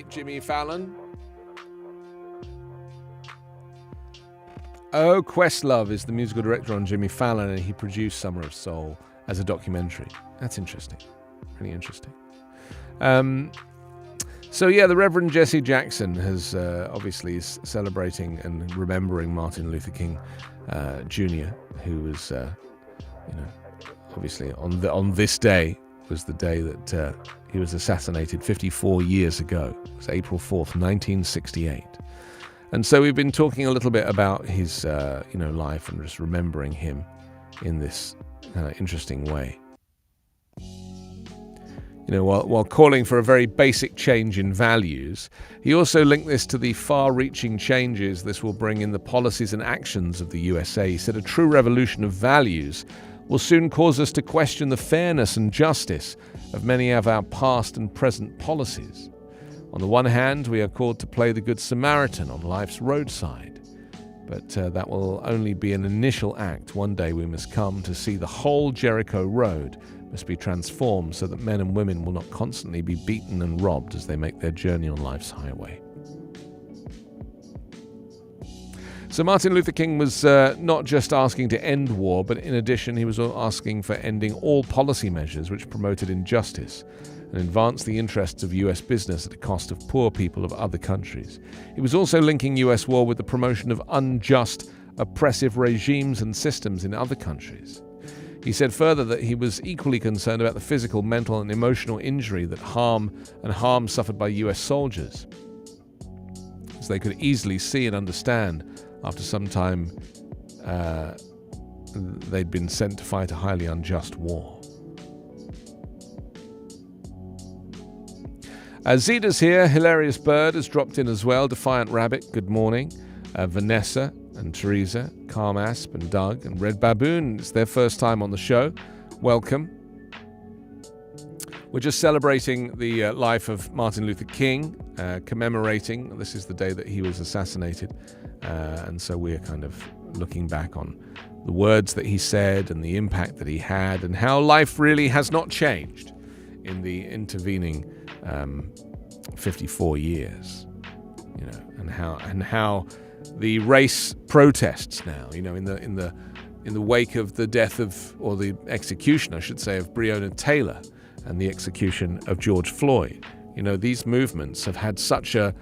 Jimmy Fallon. Oh, Questlove is the musical director on Jimmy Fallon, and he produced Summer of Soul as a documentary. That's interesting. Really interesting. The Reverend Jesse Jackson has obviously is celebrating and remembering Martin Luther King Jr., who was, obviously on this day was the day that he was assassinated 54 years ago. It was April 4th, 1968. And so we've been talking a little bit about his, life and just remembering him in this kind of interesting way. While calling for a very basic change in values, he also linked this to the far-reaching changes this will bring in the policies and actions of the USA. He said a true revolution of values will soon cause us to question the fairness and justice of many of our past and present policies. On the one hand, we are called to play the Good Samaritan on life's roadside, but that will only be an initial act. One day we must come to see the whole Jericho Road must be transformed so that men and women will not constantly be beaten and robbed as they make their journey on life's highway. So Martin Luther King was not just asking to end war, but in addition he was asking for ending all policy measures which promoted injustice and advanced the interests of US business at the cost of poor people of other countries. He was also linking US war with the promotion of unjust, oppressive regimes and systems in other countries. He said further that he was equally concerned about the physical, mental and emotional injury that harm suffered by US soldiers. as they could easily see and understand after some time they'd been sent to fight a highly unjust war. Zida's here. Hilarious Bird has dropped in as well. Defiant Rabbit, good morning. Vanessa and Teresa, Calm Asp and Doug and Red Baboon. It's their first time on the show. Welcome. We're just celebrating the life of Martin Luther King, commemorating. This is the day that he was assassinated. And so we're kind of looking back on the words that he said and the impact that he had and how life really has not changed in the intervening 54 years, you know, and how the race protests now, you know, in the wake of the death of, or the execution, I should say, of Breonna Taylor and the execution of George Floyd. You know, these movements have had such a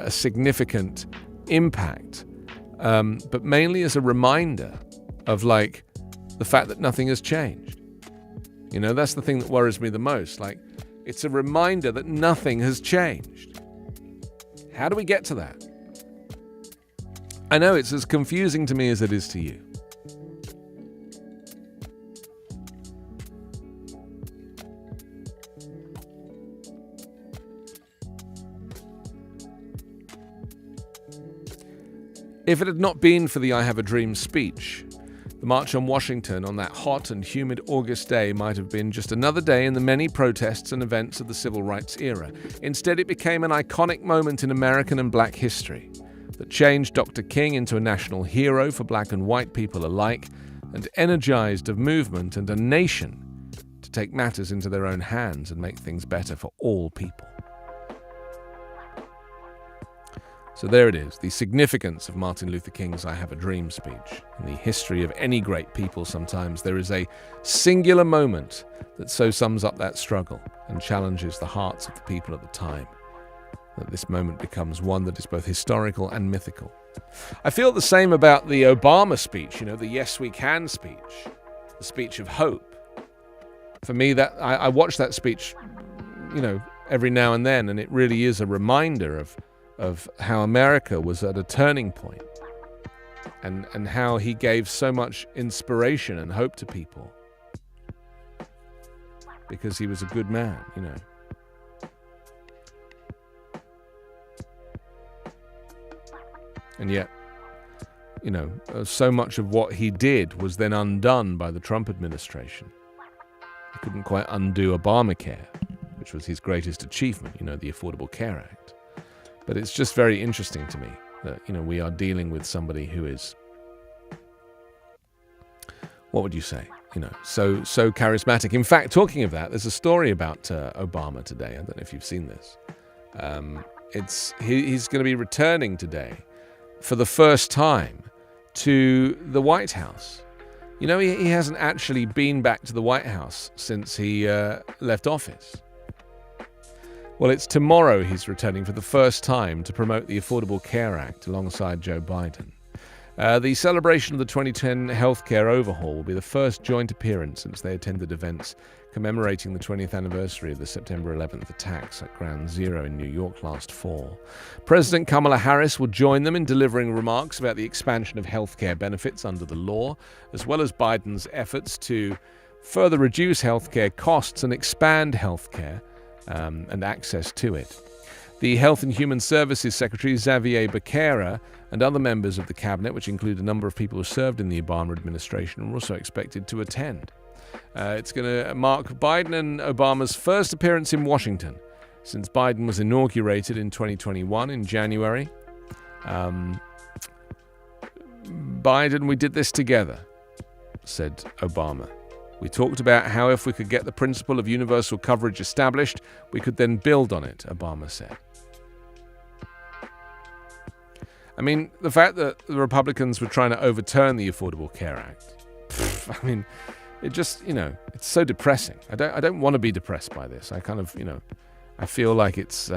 significant impact, but mainly as a reminder of, like, the fact that nothing has changed. You know, that's the thing that worries me the most. Like, it's a reminder that nothing has changed. How do we get to that? I know it's as confusing to me as it is to you. If it had not been for the I Have a Dream speech, the March on Washington on that hot and humid August day might have been just another day in the many protests and events of the civil rights era. Instead, it became an iconic moment in American and black history that changed Dr. King into a national hero for black and white people alike and energized a movement and a nation to take matters into their own hands and make things better for all people. So there it is, the significance of Martin Luther King's I Have a Dream speech. In the history of any great people, sometimes there is a singular moment that so sums up that struggle and challenges the hearts of the people at the time, that this moment becomes one that is both historical and mythical. I feel the same about the Obama speech, you know, the Yes We Can speech, the speech of hope. For me, that I watch that speech, you know, every now and then, and it really is a reminder of how America was at a turning point and how he gave so much inspiration and hope to people because he was a good man, you know. And yet, you know, so much of what he did was then undone by the Trump administration. He couldn't quite undo Obamacare, which was his greatest achievement, you know, the Affordable Care Act. But it's just very interesting to me that, you know, we are dealing with somebody who is, what would you say, you know, so charismatic. In fact, talking of that, there's a story about Obama today. I don't know if you've seen this. He's going to be returning today for the first time to the White House. You know, he hasn't actually been back to the White House since he left office. Well, it's tomorrow he's returning for the first time to promote the Affordable Care Act alongside Joe Biden. The celebration of the 2010 healthcare overhaul will be the first joint appearance since they attended events commemorating the 20th anniversary of the September 11th attacks at Ground Zero in New York last fall. President Kamala Harris will join them in delivering remarks about the expansion of healthcare benefits under the law, as well as Biden's efforts to further reduce healthcare costs and expand healthcare and access to it. The Health and Human Services Secretary Xavier Becerra and other members of the cabinet, which include a number of people who served in the Obama administration, are also expected to attend. It's going to mark Biden and Obama's first appearance in Washington since Biden was inaugurated in 2021 in January. Biden, we did this together, said Obama. We talked about how if we could get the principle of universal coverage established, we could then build on it, Obama said. I mean, the fact that the Republicans were trying to overturn the Affordable Care Act, I mean, it just, you know, it's so depressing. I don't want to be depressed by this. I kind of, you know, I feel like it's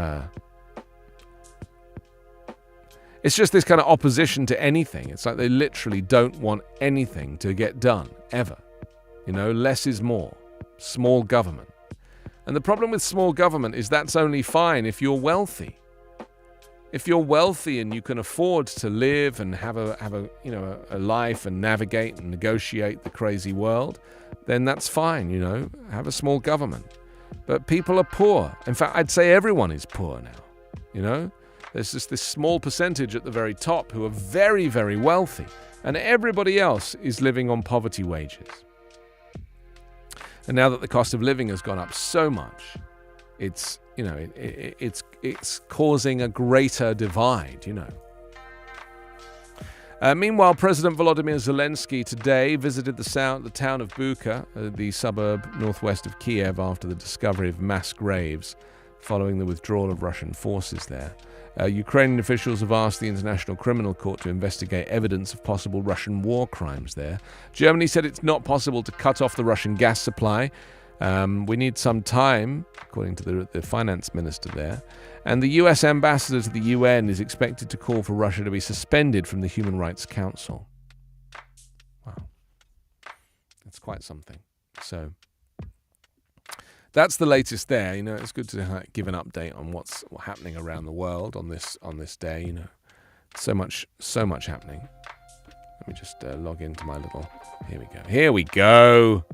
just this kind of opposition to anything. It's like they literally don't want anything to get done, ever. You know, less is more. Small government. And the problem with small government is that's only fine if you're wealthy. If you're wealthy and you can afford to live and have a life and navigate and negotiate the crazy world, then that's fine, have a small government. But people are poor. In fact, I'd say everyone is poor now, There's just this small percentage at the very top who are very, very wealthy, and everybody else is living on poverty wages. And now that the cost of living has gone up so much, it's causing a greater divide, Meanwhile, President Volodymyr Zelensky today visited the town of Bucha, the suburb northwest of Kiev, after the discovery of mass graves following the withdrawal of Russian forces there. Ukrainian officials have asked the International Criminal Court to investigate evidence of possible Russian war crimes there. Germany said it's not possible to cut off the Russian gas supply. We need some time, according to the finance minister there. And the US ambassador to the UN is expected to call for Russia to be suspended from the Human Rights Council. Wow. That's quite something. So that's the latest there. It's good to give an update on what's happening around the world on this day. So much happening. Let me just log into my little. Here we go.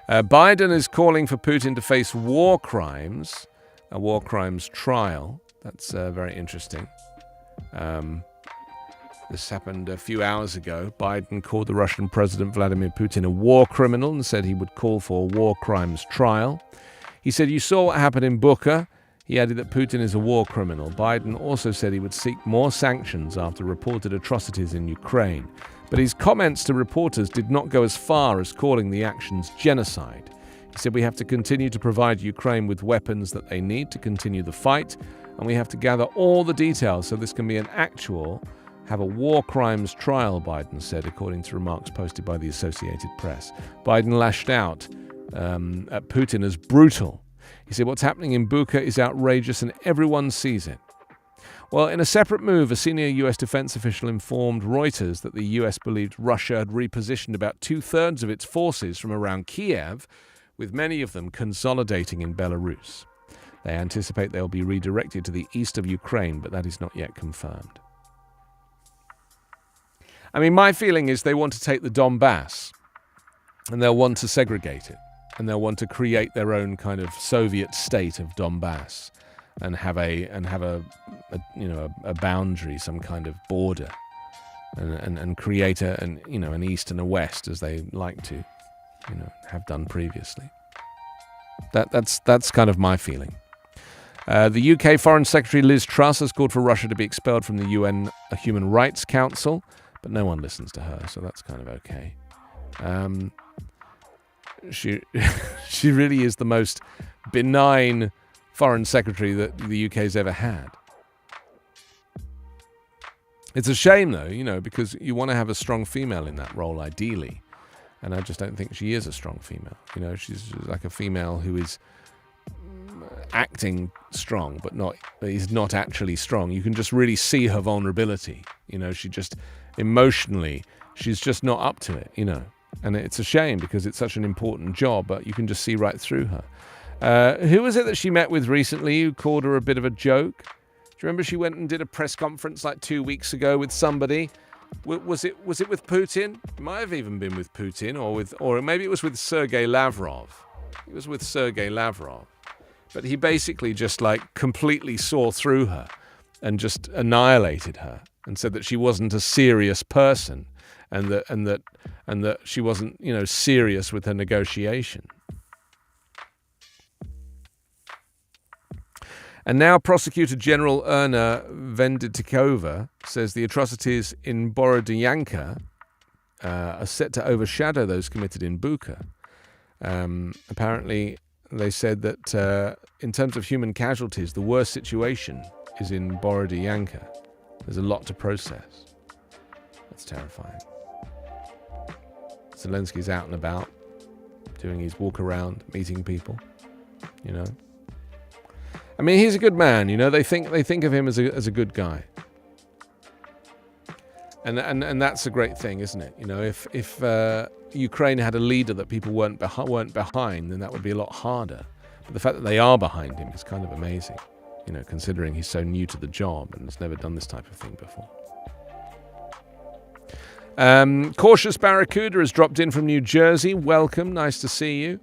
Biden is calling for Putin to face war crimes, a war crimes trial. That's very interesting. This happened a few hours ago. Biden called the Russian President Vladimir Putin a war criminal and said he would call for a war crimes trial. He said, "You saw what happened in Bucha." He added that Putin is a war criminal. Biden also said he would seek more sanctions after reported atrocities in Ukraine. But his comments to reporters did not go as far as calling the actions genocide. He said, "We have to continue to provide Ukraine with weapons that they need to continue the fight, and we have to gather all the details so this can be have a war crimes trial," Biden said, according to remarks posted by the Associated Press. Biden lashed out at Putin as brutal. He said, "What's happening in Bucha is outrageous and everyone sees it." Well, in a separate move, a senior U.S. defense official informed Reuters that the U.S. believed Russia had repositioned about 2/3 of its forces from around Kiev, with many of them consolidating in Belarus. They anticipate they'll be redirected to the east of Ukraine, but that is not yet confirmed. My feeling is they want to take the Donbass, and they'll want to segregate it, and they'll want to create their own kind of Soviet state of Donbass. And have a boundary, some kind of border, and create an east and a west as they like to, have done previously. That's kind of my feeling. The UK Foreign Secretary Liz Truss has called for Russia to be expelled from the UN Human Rights Council, but no one listens to her, so that's kind of okay. She really is the most benign foreign secretary that the UK's ever had. It's a shame, though, because you want to have a strong female in that role, ideally. And I just don't think she is a strong female. She's like a female who is acting strong, but is not actually strong. You can just really see her vulnerability. She just emotionally, she's just not up to it, And it's a shame because it's such an important job, but you can just see right through her. Who was it that she met with recently who called her a bit of a joke? Do you remember she went and did a press conference like 2 weeks ago with somebody? Was it with Putin? It might have even been with Putin, or maybe it was with Sergei Lavrov. It was with Sergei Lavrov. But he basically just completely saw through her and just annihilated her and said that she wasn't a serious person and that she wasn't, serious with her negotiation. And now Prosecutor General Erna Venediktova says the atrocities in Borodyanka are set to overshadow those committed in Bucha. Apparently, they said that in terms of human casualties, the worst situation is in Borodyanka. There's a lot to process. That's terrifying. Zelensky's out and about, doing his walk around, meeting people, he's a good man, They think of him as a good guy, and that's a great thing, isn't it? If Ukraine had a leader that people weren't behind, then that would be a lot harder. But the fact that they are behind him is kind of amazing. considering he's so new to the job and has never done this type of thing before. Cautious Barracuda has dropped in from New Jersey. Welcome, nice to see you.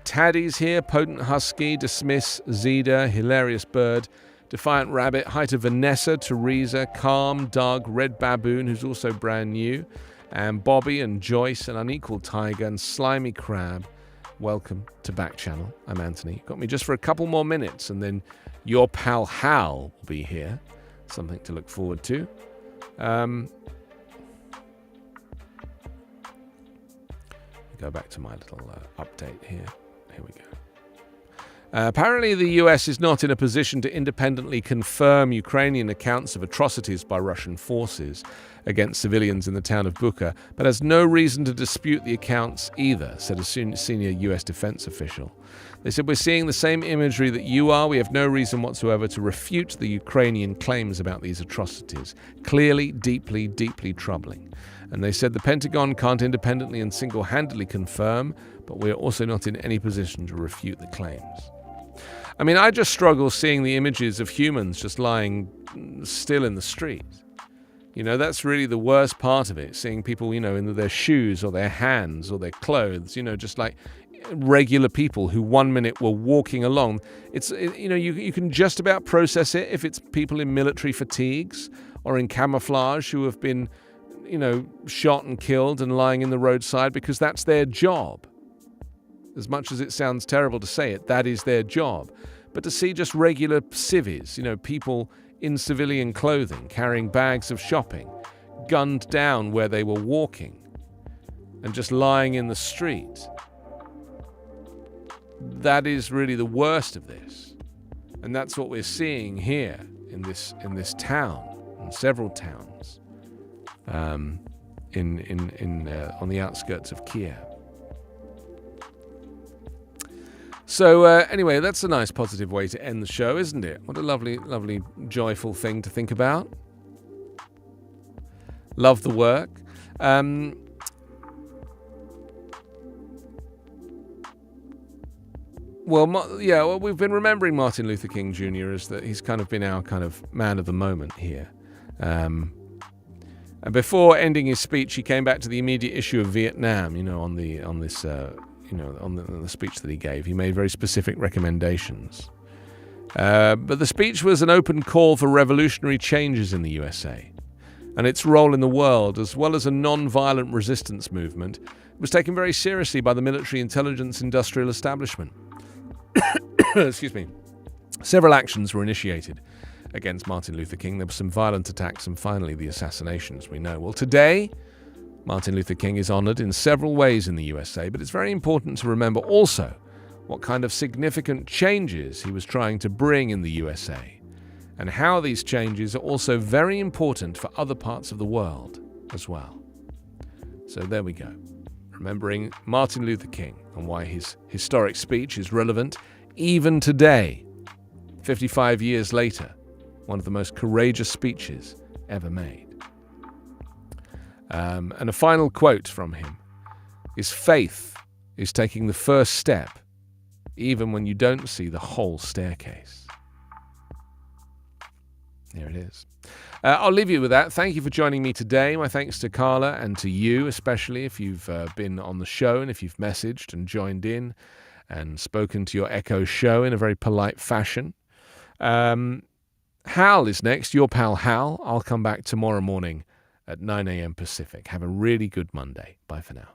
Taddy's here, Potent Husky, Dismiss, Zeda, Hilarious Bird, Defiant Rabbit, hi to Vanessa, Teresa, Calm, Doug, Red Baboon, who's also brand new, and Bobby and Joyce, and Unequal Tiger, and Slimy Crab. Welcome to Backchannel. I'm Anthony. Got me just for a couple more minutes, and then your pal Hal will be here. Something to look forward to. Go back to my little update here. Here we go. Apparently, the US is not in a position to independently confirm Ukrainian accounts of atrocities by Russian forces against civilians in the town of Bucha, but has no reason to dispute the accounts either, said a senior US defense official. They said, "We're seeing the same imagery that you are. We have no reason whatsoever to refute the Ukrainian claims about these atrocities. Clearly, deeply, deeply troubling." And they said the Pentagon can't independently and single-handedly confirm, but we're also not in any position to refute the claims. I mean, I just struggle seeing the images of humans just lying still in the street. That's really the worst part of it, seeing people, in their shoes or their hands or their clothes, just like regular people who 1 minute were walking along. You can just about process it if it's people in military fatigues or in camouflage who have been, shot and killed and lying in the roadside because that's their job. As much as it sounds terrible to say it, that is their job. But to see just regular civvies, people in civilian clothing, carrying bags of shopping, gunned down where they were walking, and just lying in the street, that is really the worst of this. And that's what we're seeing here in this town, in several towns, on the outskirts of Kiev. So anyway, that's a nice positive way to end the show, isn't it? What a lovely, lovely, joyful thing to think about. Love the work. Well, we've been remembering Martin Luther King Jr. as that he's kind of been our kind of man of the moment here. And before ending his speech, he came back to the immediate issue of Vietnam. On the speech that he gave, he made very specific recommendations. But the speech was an open call for revolutionary changes in the USA, and its role in the world, as well as a non-violent resistance movement, was taken very seriously by the military intelligence industrial establishment. Excuse me. Several actions were initiated against Martin Luther King. There were some violent attacks and finally the assassinations, we know. Well, today, Martin Luther King is honored in several ways in the USA, but it's very important to remember also what kind of significant changes he was trying to bring in the USA, and how these changes are also very important for other parts of the world as well. So there we go. Remembering Martin Luther King and why his historic speech is relevant even today, 55 years later, one of the most courageous speeches ever made. And a final quote from him is, "Faith is taking the first step, even when you don't see the whole staircase." There it is. I'll leave you with that. Thank you for joining me today. My thanks to Carla and to you, especially if you've been on the show and if you've messaged and joined in and spoken to your Echo show in a very polite fashion. Hal is next, your pal Hal. I'll come back tomorrow morning at 9 a.m. Pacific. Have a really good Monday. Bye for now.